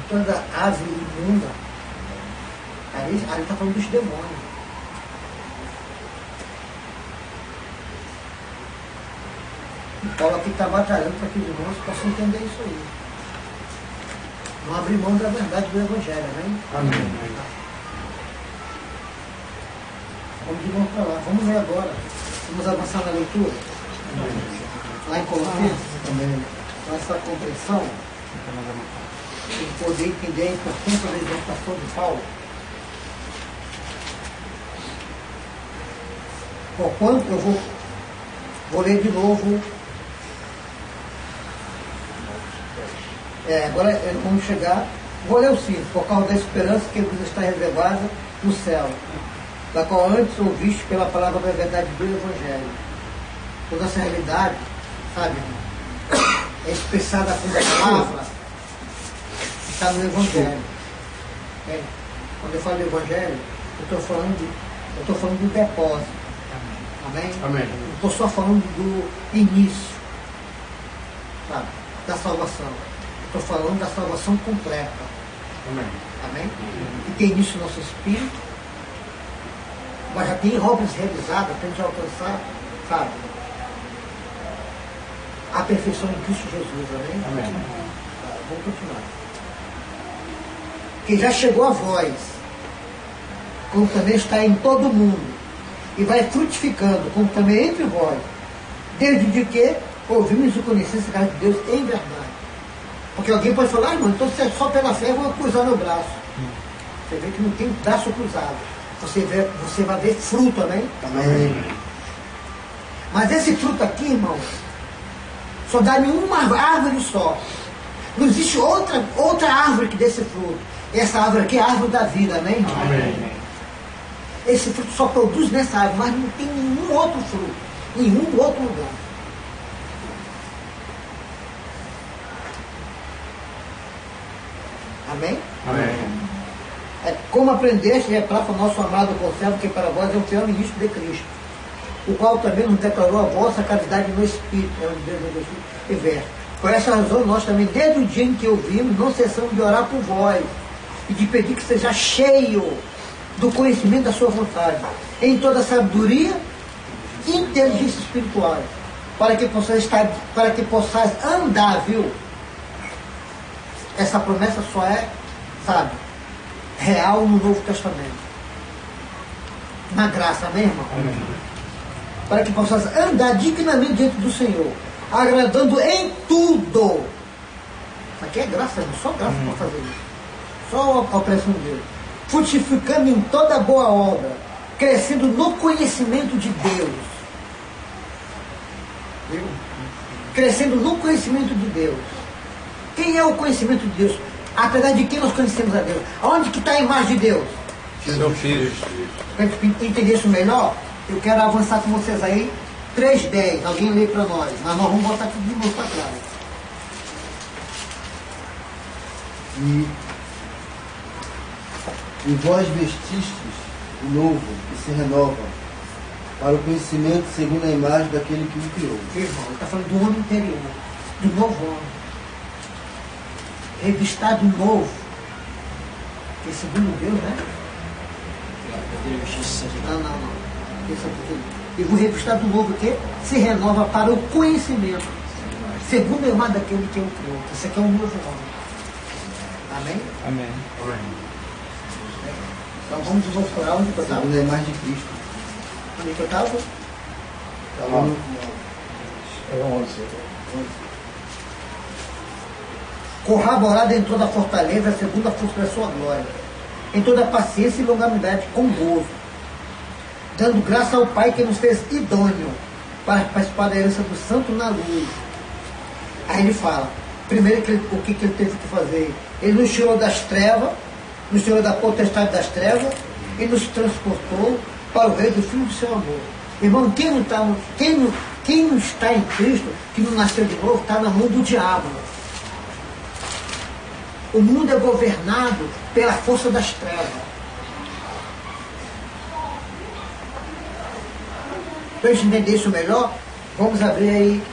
toda ave imunda. Ali está falando dos demônios. E Paulo aqui está batalhando para que os irmãos possam entender isso aí. Não abrir mão da verdade do Evangelho, né? Amém. Vamos de novo para lá. Vamos ler agora. Vamos avançar na leitura. Lá em Colossenses, com essa compreensão, e poder entender a importância da exortação de Paulo. Porquanto eu vou ler de novo. Agora vamos chegar. Vou ler o 5. Por causa da esperança que vos está reservada no céu, da qual antes ouviste pela palavra da verdade do Evangelho. Toda essa realidade, sabe, é expressada com a palavra que está no Evangelho. Quando eu falo do Evangelho, eu estou falando do depósito. Amém? Amém. Não estou só falando do início, sabe, da salvação. Estou falando da salvação completa. Amém. Amém? E tem início no nosso espírito, mas já tem obras realizadas para a gente alcançar, sabe, a perfeição em Cristo Jesus. Amém? Amém. Tá, vamos continuar. Que já chegou a vós, como também está em todo o mundo, e vai frutificando, como também entre vós, desde de que ouvimos e conhecemos a graça de Deus em verdade. Porque alguém pode falar, irmão, então só pela fé eu vou cruzar meu braço. Você vê que não tem braço cruzado. Você vai ver fruto, amém? Amém. Mas esse fruto aqui, irmão, só dá em uma árvore só. Não existe outra árvore que dê esse fruto. Essa árvore aqui é a árvore da vida, amém? Amém. Esse fruto só produz nessa árvore, mas não tem nenhum outro fruto, nenhum outro lugar. Amém? Amém. Como aprendeste, retrata o nosso amado conservo, que para vós é o fiel ministro de Cristo, o qual também nos declarou a vossa caridade no Espírito, e verso. Por essa razão, nós também, desde o dia em que ouvimos, não cessamos de orar por vós e de pedir que seja cheio do conhecimento da sua vontade, em toda sabedoria e inteligência espiritual, para que possais andar, viu? Essa promessa só é, sabe, real no Novo Testamento. Na graça, amém, irmão? Amém. Para que possas andar dignamente diante do Senhor, agradando em tudo. Isso aqui é graça, irmão. Só graça para fazer isso. Só a opressão dele. Frutificando em toda boa obra, crescendo no conhecimento de Deus. Viu? Crescendo no conhecimento de Deus. Quem é o conhecimento de Deus? Apesar de quem nós conhecemos a Deus? Aonde que está a imagem de Deus? Seu filho. Para entender isso melhor, eu quero avançar com vocês aí 3:10. Alguém lê para nós, mas nós vamos botar tudo de novo para trás. E vós vestistes o novo, que se renova, para o conhecimento segundo a imagem daquele que o criou. Irmão, ele está falando do homem interior, do novo homem. Revistado novo. Que segundo Deus, né? Não. Isso aqui. E vou revistar do novo o quê? Se renova para o conhecimento. Segundo a imagem daquele que o criou. Isso aqui é um novo homem. Amém? Amém. Então vamos de novo para onde que eu estava? Segundo a imagem de Cristo. Onde que eu estava? Tá lá. É 11. corroborada em toda a fortaleza, segundo a força da sua glória, em toda paciência e longanimidade, com gozo, dando graça ao Pai que nos fez idôneo para participar da herança do santo na luz. Aí ele fala, primeiro o que ele teve que fazer? Ele nos tirou das trevas, nos tirou da potestade das trevas e nos transportou para o reino do Filho do seu amor. Irmão, quem não está em Cristo, que não nasceu de novo, está na mão do diabo. O mundo é governado pela força das trevas. Para a gente entender isso melhor, vamos abrir aí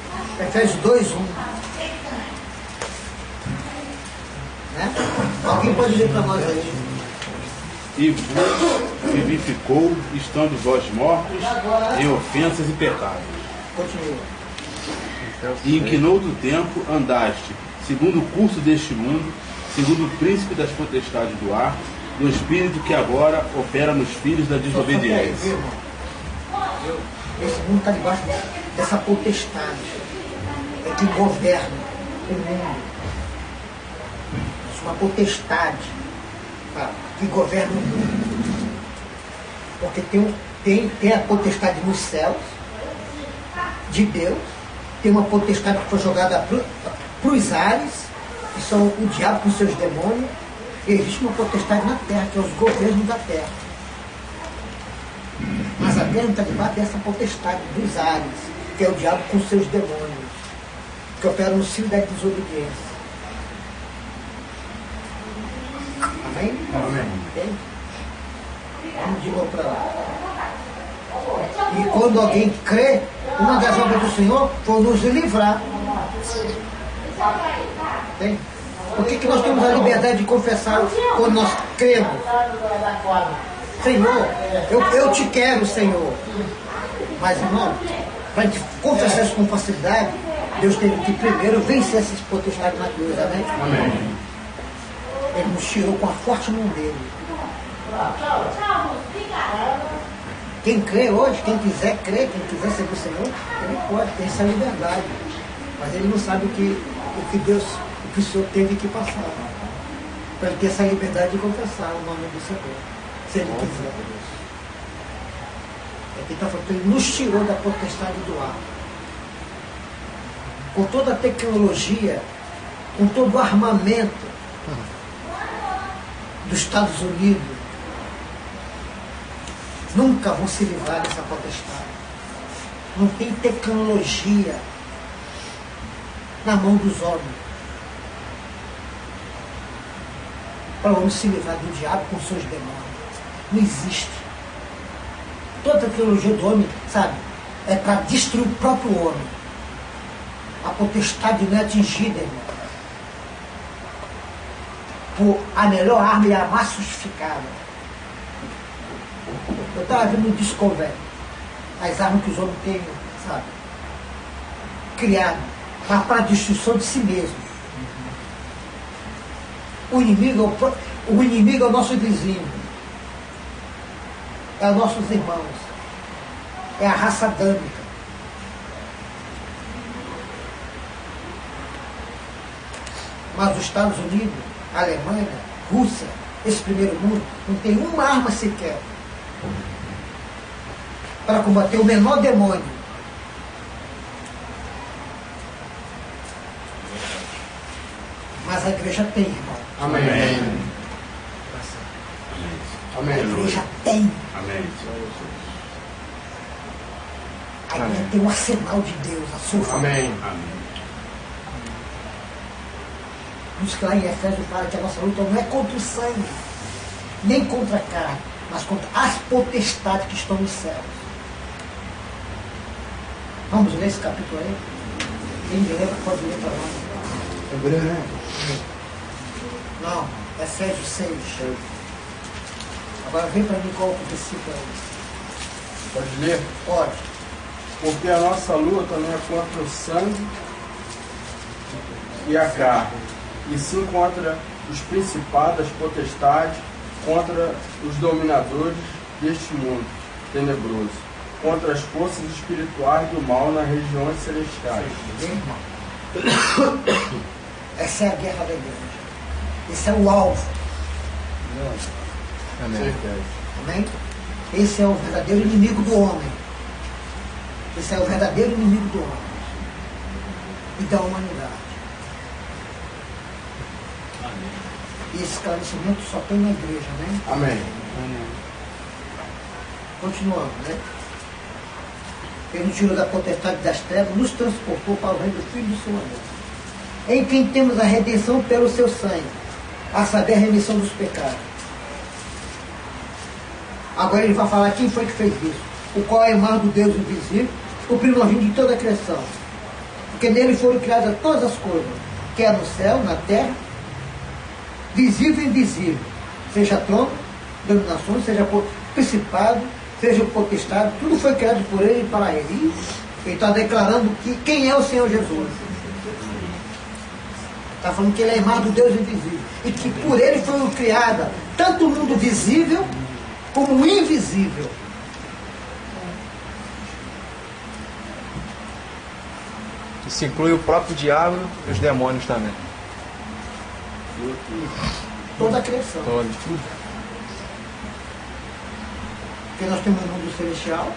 Efésios 2:1. Né? Alguém pode ler para nós aí? E vos vivificou, estando vós mortos em ofensas e pecados. Continua. E em que noutro tempo andaste, segundo o curso deste mundo, segundo o príncipe das potestades do ar, do espírito que agora opera nos filhos da desobediência. Esse mundo está debaixo dessa potestade, é que governa o mundo. É uma potestade, tá, que governa o mundo. Porque tem a potestade nos céus, de Deus, tem uma potestade que foi jogada para os ares, que são o diabo com seus demônios, e existe uma potestade na terra, que é os governos da terra. Mas a terra está debaixo dessa potestade dos ares, que é o diabo com seus demônios, que opera no filho da desobediência. Amém? Amém. Entende? Vamos de novo para lá. E quando alguém crê, uma das obras do Senhor foi nos livrar. Entende? Por que nós temos a liberdade de confessar quando nós cremos? Senhor, eu te quero, Senhor. Mas, irmão, para confessar isso com facilidade, Deus teve que primeiro vencer essas potestades na cruz, amém? Amém. Ele nos tirou com a forte mão dele. Quem crê hoje, quem quiser crer, quem quiser servir o Senhor, ele pode, tem essa liberdade. Mas ele não sabe o que o Senhor teve que passar. Para ele ter essa liberdade de confessar o nome do Senhor. Se ele quiser. Aqui está falando que ele nos tirou da potestade do ar. Com toda a tecnologia, com todo o armamento dos Estados Unidos, nunca vão se livrar dessa potestade. Não tem tecnologia na mão dos homens para o homem se livrar do diabo com seus demônios. Não existe. Toda a tecnologia do homem, sabe, é para destruir o próprio homem. A potestade não é atingida, irmão, por a melhor arma e a mais sofisticada. Eu estava vendo no Discovery as armas que os homens têm, sabe, criado, mas para a destruição de si mesmo. O inimigo é o nosso vizinho, é os nossos irmãos, é a raça adâmica. Mas os Estados Unidos, a Alemanha, Rússia, esse primeiro mundo, não tem uma arma sequer para combater o menor demônio. Mas a igreja tem, irmão. Amém. Amém. A igreja tem. Amém. A igreja tem um arsenal de Deus a seu favor. Amém. Amém. Por isso que lá em Efésios fala que a nossa luta não é contra o sangue, nem contra a carne, mas contra as potestades que estão nos céus. Vamos ler esse capítulo aí? Quem me lembra pode ler para nós. Hebreu, né? Não, Efésios 6. Agora vem para mim qual o versículo aí. Pode ler? Pode. Porque a nossa luta não é contra o sangue e a carne, e sim contra os principados, as potestades, contra os dominadores deste mundo tenebroso, contra as forças espirituais do mal nas regiões celestiais. Essa é a guerra da igreja. Esse é o alvo. Amém. Amém? Esse é o verdadeiro inimigo do homem. Esse é o verdadeiro inimigo do homem e da humanidade. E esse esclarecimento só tem na igreja, né? Amém. Continuando, né? Ele nos tirou da potestade das trevas, nos transportou para o reino do Filho do seu amor, em quem temos a redenção pelo seu sangue, a saber, a remissão dos pecados. Agora ele vai falar quem foi que fez isso. O qual é a imagem do Deus invisível, o primogênito de toda a criação. Porque nele foram criadas todas as coisas, quer no céu, na terra, visível e invisível, seja trono, dominações, seja principado, seja potestade, tudo foi criado por ele e para ele. E ele está declarando que quem é o Senhor Jesus. Está falando que ele é a imagem do Deus invisível. E que por ele foi criada tanto o mundo visível como o invisível. Isso inclui o próprio diabo e os demônios também. Toda a criação. Todos. Porque nós temos o mundo celestial,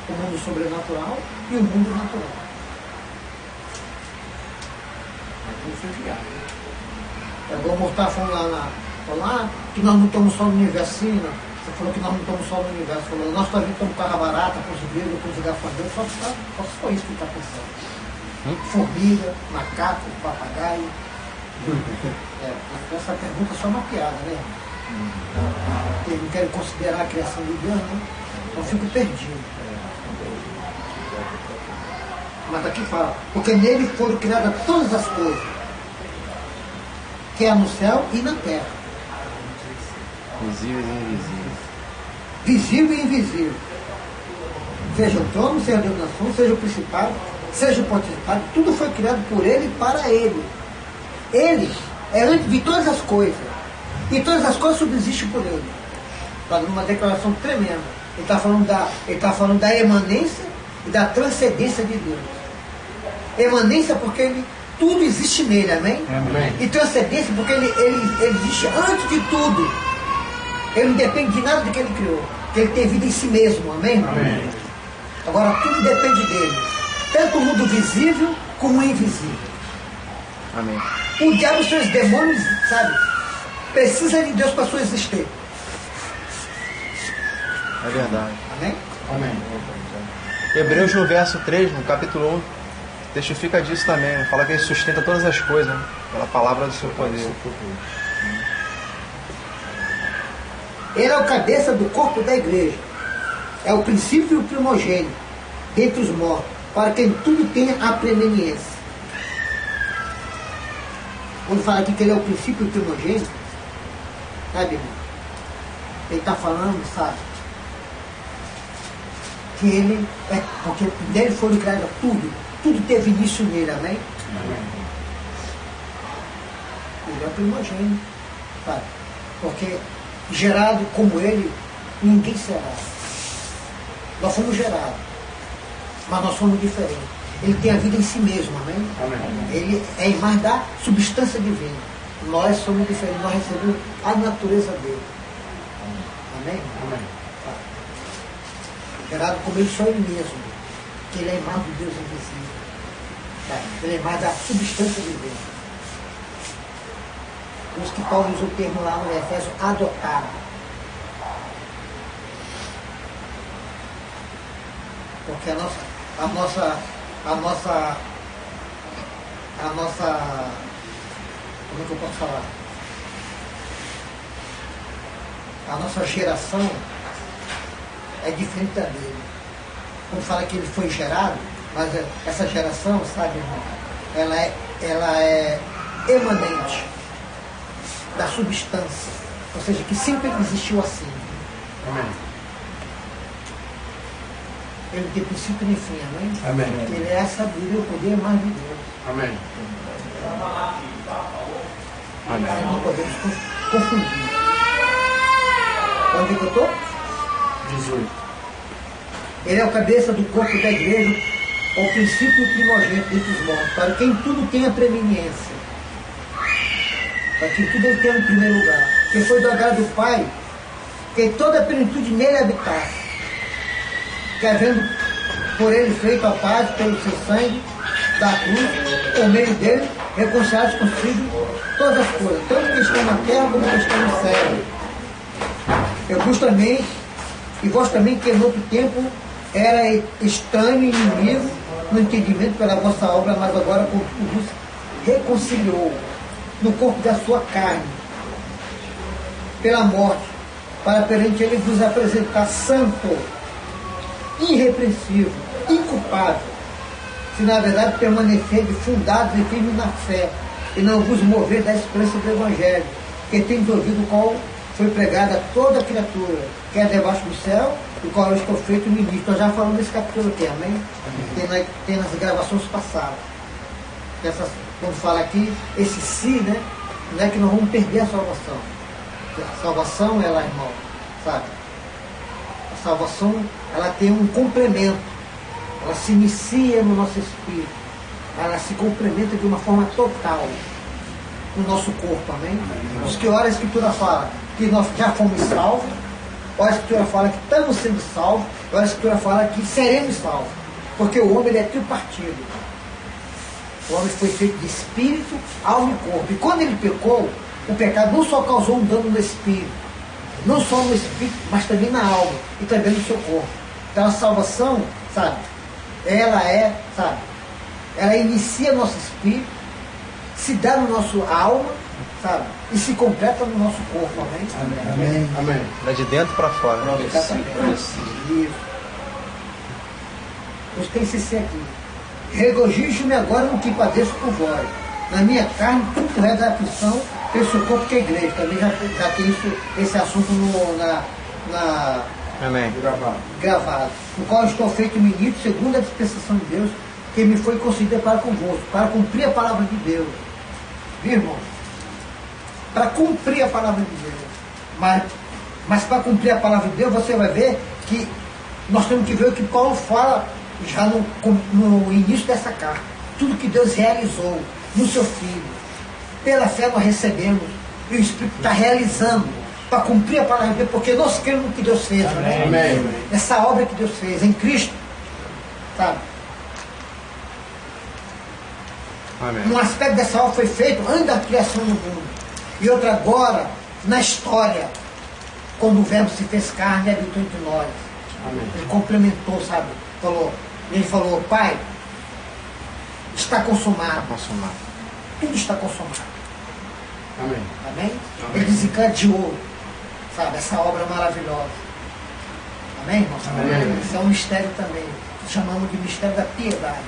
o mundo sobrenatural e o mundo natural. É igual o Mortar falando lá que nós não estamos só no universo assim, né? Você falou que nós não estamos só no universo. Falou, nós estamos com carro barata, com os gregos, com os gafanhotos, só isso que ele está pensando. Formiga, macaco, papagaio. Essa pergunta é só uma piada, né? Eles não querem considerar a criação de Deus, né? Então eu fico perdido. Mas aqui fala, porque nele foram criadas todas as coisas, que é no céu e na terra. Visíveis e invisíveis. Visível e invisível. Seja o trono, seja a dominação, seja o principado, seja o potestade, tudo foi criado por ele e para ele. Ele é antes de todas as coisas. E todas as coisas subsistem por ele. Está dando uma declaração tremenda. Ele está falando da emanência e da transcendência de Deus. Emanência porque tudo existe nele, amém? Amém. E transcendência porque ele existe antes de tudo. Ele não depende de nada do que ele criou. Porque ele tem vida em si mesmo, amém? Amém. Agora tudo depende dele. Tanto o mundo visível como o invisível. Amém. O diabo e os seus demônios, sabe? Precisa de Deus para sua existência. É verdade. Amém? Amém. Hebreus no verso 3, no capítulo 1, testifica disso também. Fala que ele sustenta todas as coisas, né? Pela palavra do seu poder. Ele é o cabeça do corpo da igreja. É o princípio e o primogênito dentre os mortos, para que em tudo tenha a preeminência. Quando fala aqui que ele é o princípio e o primogênito, sabe, irmão? Ele está falando, sabe? Que ele é, porque dele foram criadas tudo teve início nele, amém? Ele é o primogênito, sabe? Porque gerado como ele, ninguém será. Nós fomos gerados, mas nós somos diferentes. Ele tem a vida em si mesmo, amém? Amém. Ele é a imagem da substância divina. Nós somos diferentes, nós recebemos a natureza dele. Amém? Amém. Gerado como ele só ele mesmo. Que ele é a imagem do Deus invisível. Ele é a imagem da substância divina. Os que Paulo usa o termo lá no Efésio, adotaram. Porque a nossa, como é que eu posso falar? A nossa geração é diferente da dele. Quando fala que ele foi gerado, mas essa geração, sabe, irmão, ela é emanente da substância, ou seja, que sempre existiu assim. Amém. Ele não tem princípio nem fim, amém? Amém. Ele é a sabedoria, o poder mais de Deus. Amém. Nós não podemos confundir. Onde que eu estou? 18. Ele é o cabeça do corpo da igreja, ao princípio primogênito dentre os mortos, para que em tudo tenha preeminência, para que em tudo ele tenha um primeiro lugar, que foi do agrado do Pai, que toda a plenitude nele habitasse, que havendo por ele feito a paz pelo seu sangue da cruz, por meio dele, reconciliados consigo todas as coisas, tanto que estão na terra como que estão no céu. Eu vós também que no outro tempo era estranho e inimigo no entendimento pela vossa obra, mas agora vos reconciliou no corpo da sua carne, pela morte, para perante ele vos apresentar santo, irrepreensível, inculpável, se na verdade permanecerdes fundados e firmes na fé, e não vos mover da esperança do Evangelho, que tendes ouvido o qual foi pregado a toda criatura, que é debaixo do céu, e qual eu estou feito ministro. Nós já falamos desse capítulo aqui, amém? Tem nas gravações passadas. Quando fala aqui, esse si, né? Não é que nós vamos perder a salvação. A salvação, ela, irmão, sabe? A salvação, ela tem um complemento. Ela se inicia no nosso espírito. Ela se complementa de uma forma total no nosso corpo, amém? Os que ora a Escritura fala que nós já fomos salvos, ora a Escritura fala que estamos sendo salvos, ora a Escritura fala que seremos salvos. Porque o homem ele é tripartido. O homem foi feito de espírito, alma e corpo. E quando ele pecou, o pecado não só causou um dano no espírito, não só no espírito, mas também na alma e também no seu corpo. Então a salvação, sabe, ela inicia nosso espírito, se dá no nosso alma, sabe, e se completa no nosso corpo, amém? Amém. Amém. É de dentro para fora. Exatamente. Isso. Nós tem esse ser aqui. Regozijo-me agora no que padeço por vós. Na minha carne, tudo é da aflição, pelo seu corpo que é a igreja. Também já tem esse assunto Amém. gravado. No qual estou feito ministro, segundo a dispensação de Deus, que me foi concedida para convosco, para cumprir a palavra de Deus. Viu, irmão? Para cumprir a palavra de Deus. Mas para cumprir a palavra de Deus, você vai ver que nós temos que ver o que Paulo fala já no início dessa carta. Tudo que Deus realizou no seu Filho. Pela fé nós recebemos. E o Espírito está realizando para cumprir a palavra de Deus, porque nós cremos no que Deus fez. Amém. Amém. Essa obra que Deus fez em Cristo, sabe? Amém. Um aspecto dessa obra foi feito antes da criação do mundo. E outra agora, na história, quando o Verbo se fez carne e habitou entre nós. Amém. Ele complementou, sabe? Ele falou, Pai, está consumado. Consumado. Tudo está consumado. Amém. Amém? Ele desencadeou, sabe, essa obra maravilhosa. Amém, irmãos? Amém. Isso é um mistério também. Chamamos de mistério da piedade.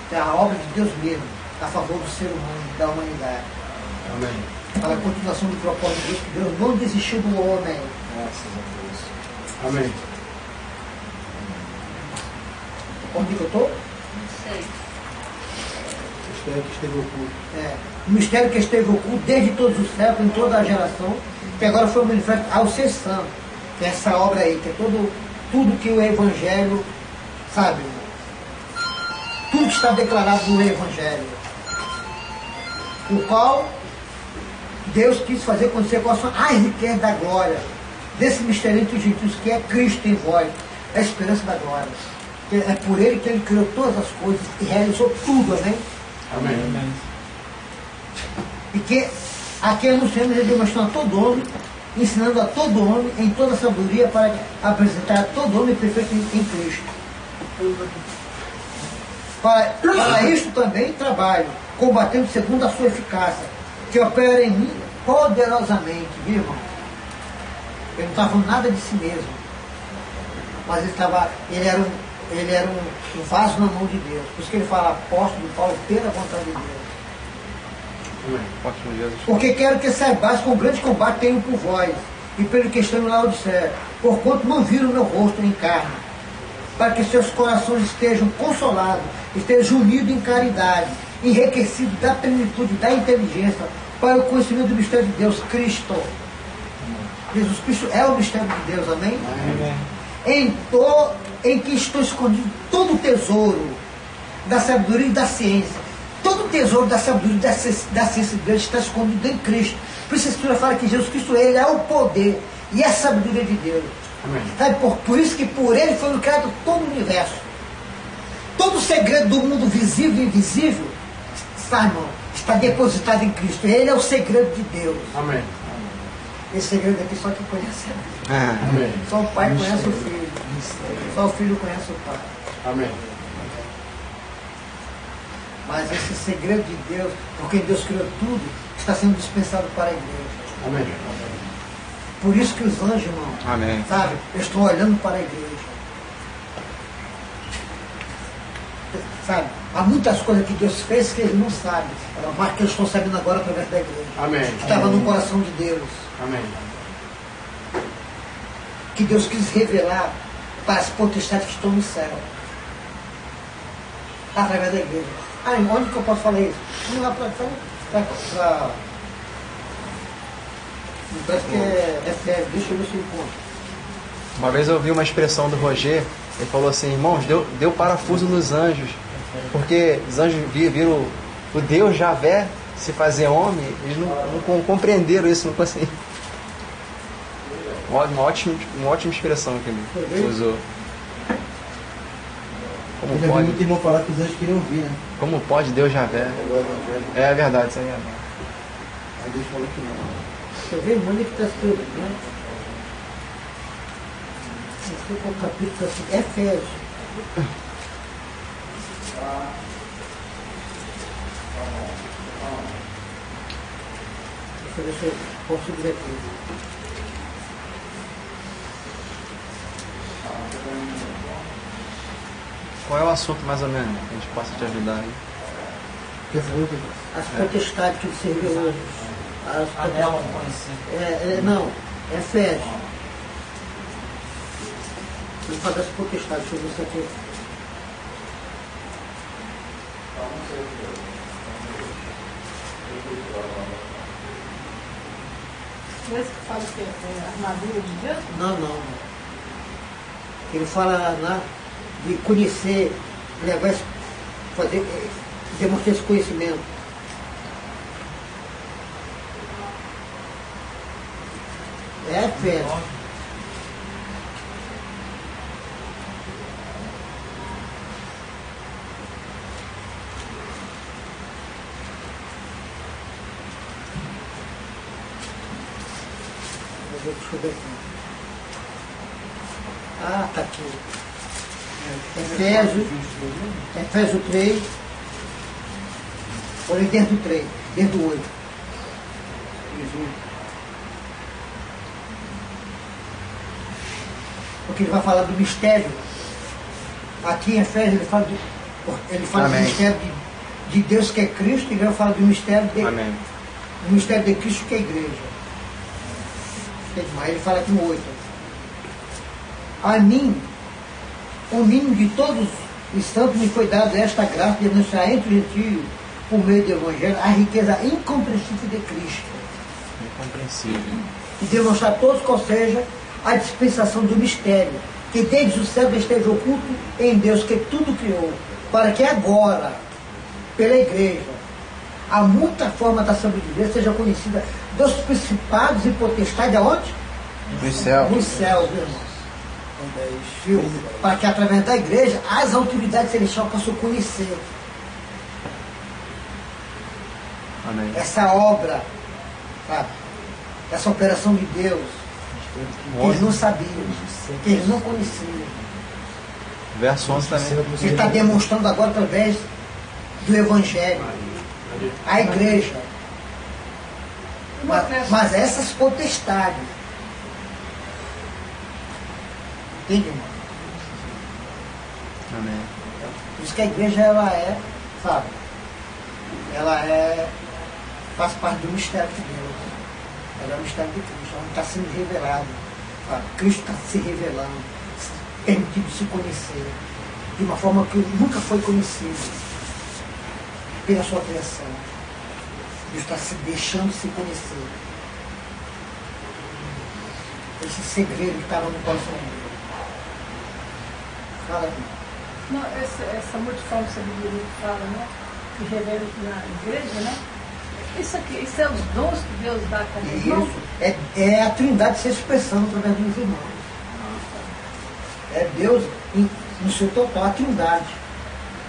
Que é a obra de Deus mesmo, a favor do ser humano, da humanidade. Amém. Para a continuação do propósito de Deus, que Deus não desistiu do homem. Graças a Deus. Amém. Onde que eu estou? Sei. Mistério que esteve oculto. O mistério que esteve oculto desde todos os séculos, em toda a geração, que agora foi manifesto ao ser santo. Que é essa obra aí, que é tudo que o Evangelho, sabe? Tudo que está declarado no Evangelho. O qual Deus quis fazer acontecer com as riquezas da glória, desse mistério entre os gentios, que é Cristo em vós, a esperança da glória. É por Ele que Ele criou todas as coisas e realizou tudo, amém? Amém. E que aqui anunciamos e demonstrando a todo homem, ensinando a todo homem em toda a sabedoria para apresentar a todo homem perfeito em Cristo. Para isto também trabalho, combatendo segundo a sua eficácia, que opera em mim poderosamente, viu, irmão? Ele não estava falando nada de si mesmo, mas ele era um vaso na mão de Deus. Por isso que ele fala apóstolo Paulo pela vontade de Deus. Apóstolo Jesus. Porque quero que saibais com grande combate tenho por vós, e pelo que estão lá Laodiceia, porquanto não viram o meu rosto em carne, para que seus corações estejam consolados, estejam unidos em caridade, enriquecidos da plenitude da inteligência, para o conhecimento do mistério de Deus, Cristo. Jesus Cristo é o mistério de Deus, amém? Amém. Em em que estão escondidos todo o tesouro da sabedoria e da ciência. Todo o tesouro da sabedoria e da ciência de Deus está escondido em Cristo. Por isso a Escritura fala que Jesus Cristo, Ele é o poder e a sabedoria de Deus. Amém. Sabe, por isso que por Ele foi criado todo o universo. Todo o segredo do mundo visível e invisível, sabe, irmão, está depositado em Cristo. Ele é o segredo de Deus. Amém. Esse segredo aqui só que conhece. Amém. Só o pai conhece o filho. Só o filho conhece o pai. Amém. Mas esse segredo de Deus, porque Deus criou tudo, está sendo dispensado para a igreja. Amém. Por isso que os anjos, irmão, Amém. sabe, estão olhando para a igreja. Sabe, há muitas coisas que Deus fez que eles não sabem, mas que eles estão sabendo agora através da igreja. Amém. Estava no coração de Deus. Amém. Que Deus quis revelar para as potestades que estão no céu. Através da igreja. Ah, onde que eu posso falar isso? Vamos lá para parece que é sério, deixa eu ver se eu encontro. Uma vez eu ouvi uma expressão do Roger, ele falou assim, irmãos, deu parafuso nos anjos, porque os anjos viram o Deus Javé se fazer homem, eles não compreenderam isso, não conseguiram. Uma ótima expressão que ele usou. Como Eu já vi pode? muito irmão falar que os anjos queriam vir, né? Como pode Deus Javé? É verdade, isso aí é verdade. Aí Deus falou que não. Você vê, manda que está escrito, né? Esse é o capítulo assim, Efésios. Deixa eu ver se eu posso dizer aqui. Qual é o assunto mais ou menos que a gente possa te ajudar aí? As potestades que se revelou. Anela conhecido. Não, Efésios. Ele fala das potestades, deixa eu ver isso aqui. Esse que fala que é a armadura de Deus? Não. Ele fala de conhecer, levar esse, fazer, demonstrar esse conhecimento. É fé. Deixa eu ver aqui. Ah, tá aqui. Efésios 3. Olha dentro do 3, dentro do 8. Porque ele vai falar do mistério. Aqui em Efésios ele fala do mistério de Deus que é Cristo, e ele vai falar do mistério do mistério de Cristo que é a igreja. Mas ele fala aqui no 8. A mim, o mínimo de todos os santos, me foi dado esta graça de anunciar entre os gentios, por meio do Evangelho, a riqueza incompreensível de Cristo. Incompreensível. E demonstrar a todos qual seja a dispensação do mistério, que desde o céu esteja oculto em Deus, que tudo criou, para que agora, pela igreja, a muita forma da sabedoria seja conhecida dos principados e potestades aonde? Nos céus. Nos céus, irmãos. Viu? Para que através da igreja as autoridades celestiais possam conhecer Amém. essa obra, sabe? Essa operação de Deus, que eles não sabiam, que eles não conheciam. Verso 11 também. Ele está demonstrando agora através do Evangelho, a igreja. Mas essas potestades, entende, irmão? Amém. Por isso que a igreja, ela é, sabe? Ela faz parte do mistério de Deus. Ela é o mistério de Cristo, ela está sendo revelado. Sabe? Cristo está se revelando, permitindo se conhecer, de uma forma que nunca foi conhecido pela sua criação. Deus está se deixando se conhecer. Esse segredo que estava no coração dele. Fala. Não, essa multiforme sabedoria que fala, né? Que revela na igreja, né? Isso aqui, isso é os dons que Deus dá a cada irmão? Isso. É a Trindade se expressando através dos irmãos. É Deus no seu total, a Trindade.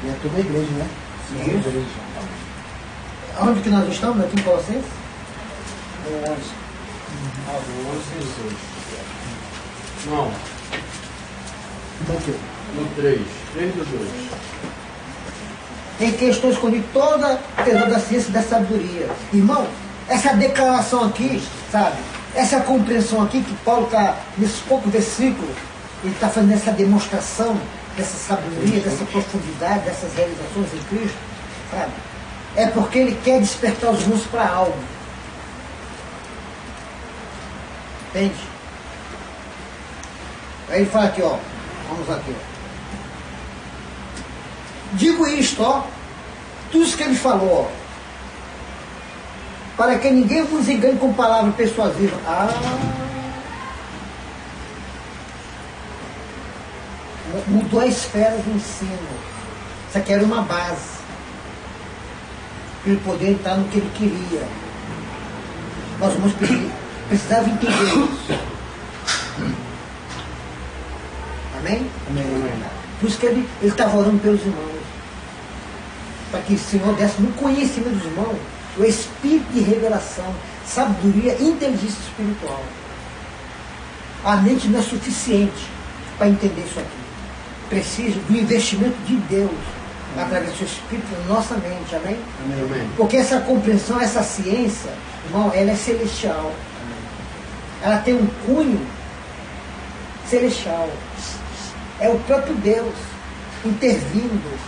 E é toda a igreja, né? Isso. Onde que nós estamos? Aqui em Colossenses? 11. Não, Aqui. no 3. 3 do 2. Em que estou escondido toda a tesoura da ciência e da sabedoria. Irmão, essa declaração aqui, sabe? Essa compreensão aqui que Paulo está, nesses poucos versículos, ele está fazendo essa demonstração dessa sabedoria, dessa profundidade, dessas realizações em Cristo, sabe? É porque ele quer despertar os irmãos para algo. Entende? Aí ele fala aqui, ó. Vamos aqui, ó. Digo isto, ó. Tudo isso que ele falou, ó. Para que ninguém vos engane com palavra persuasiva. Mudou a esfera do ensino. Isso aqui era uma base. Para ele poder entrar no que ele queria. Nós vamos precisava entender isso. Amém? Amém. Por isso que ele estava orando pelos irmãos. Para que o Senhor desse no conhecimento dos irmãos o espírito de revelação, sabedoria e inteligência espiritual. A mente não é suficiente para entender isso aqui. Precisa do investimento de Deus através do seu espírito na nossa mente. Amém? Amém. Porque essa compreensão, essa ciência, irmão, ela é celestial. Ela tem um cunho celestial. É o próprio Deus intervindo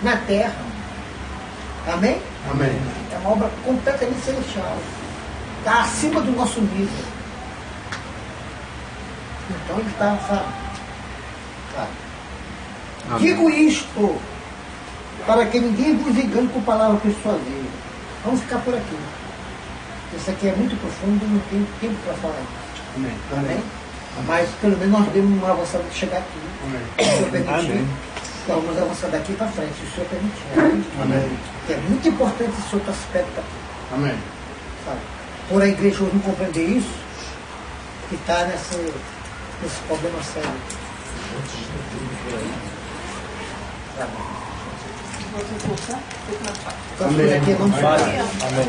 na terra. Amém? Amém. É uma obra completamente celestial. Está acima do nosso nível. Então ele está, sabe? Digo isto para que ninguém vos engane com palavra persuasiva. Vamos ficar por aqui. Isso aqui é muito profundo, não tem tempo para falar isso. Amém. Amém? Mas pelo menos nós demos uma avançada de chegar aqui. Amém. Se o Senhor permitir, Amém. então vamos avançar daqui para frente, se o Senhor permitir. Amém. Que é muito importante esse outro aspecto aqui. Amém. Sabe? Por a igreja hoje não compreender isso, que está nesse problema sério. Tá bom. Vou voltar? Ficamos por aqui, vamos Amém. ficar. Amém.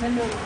Melhorou.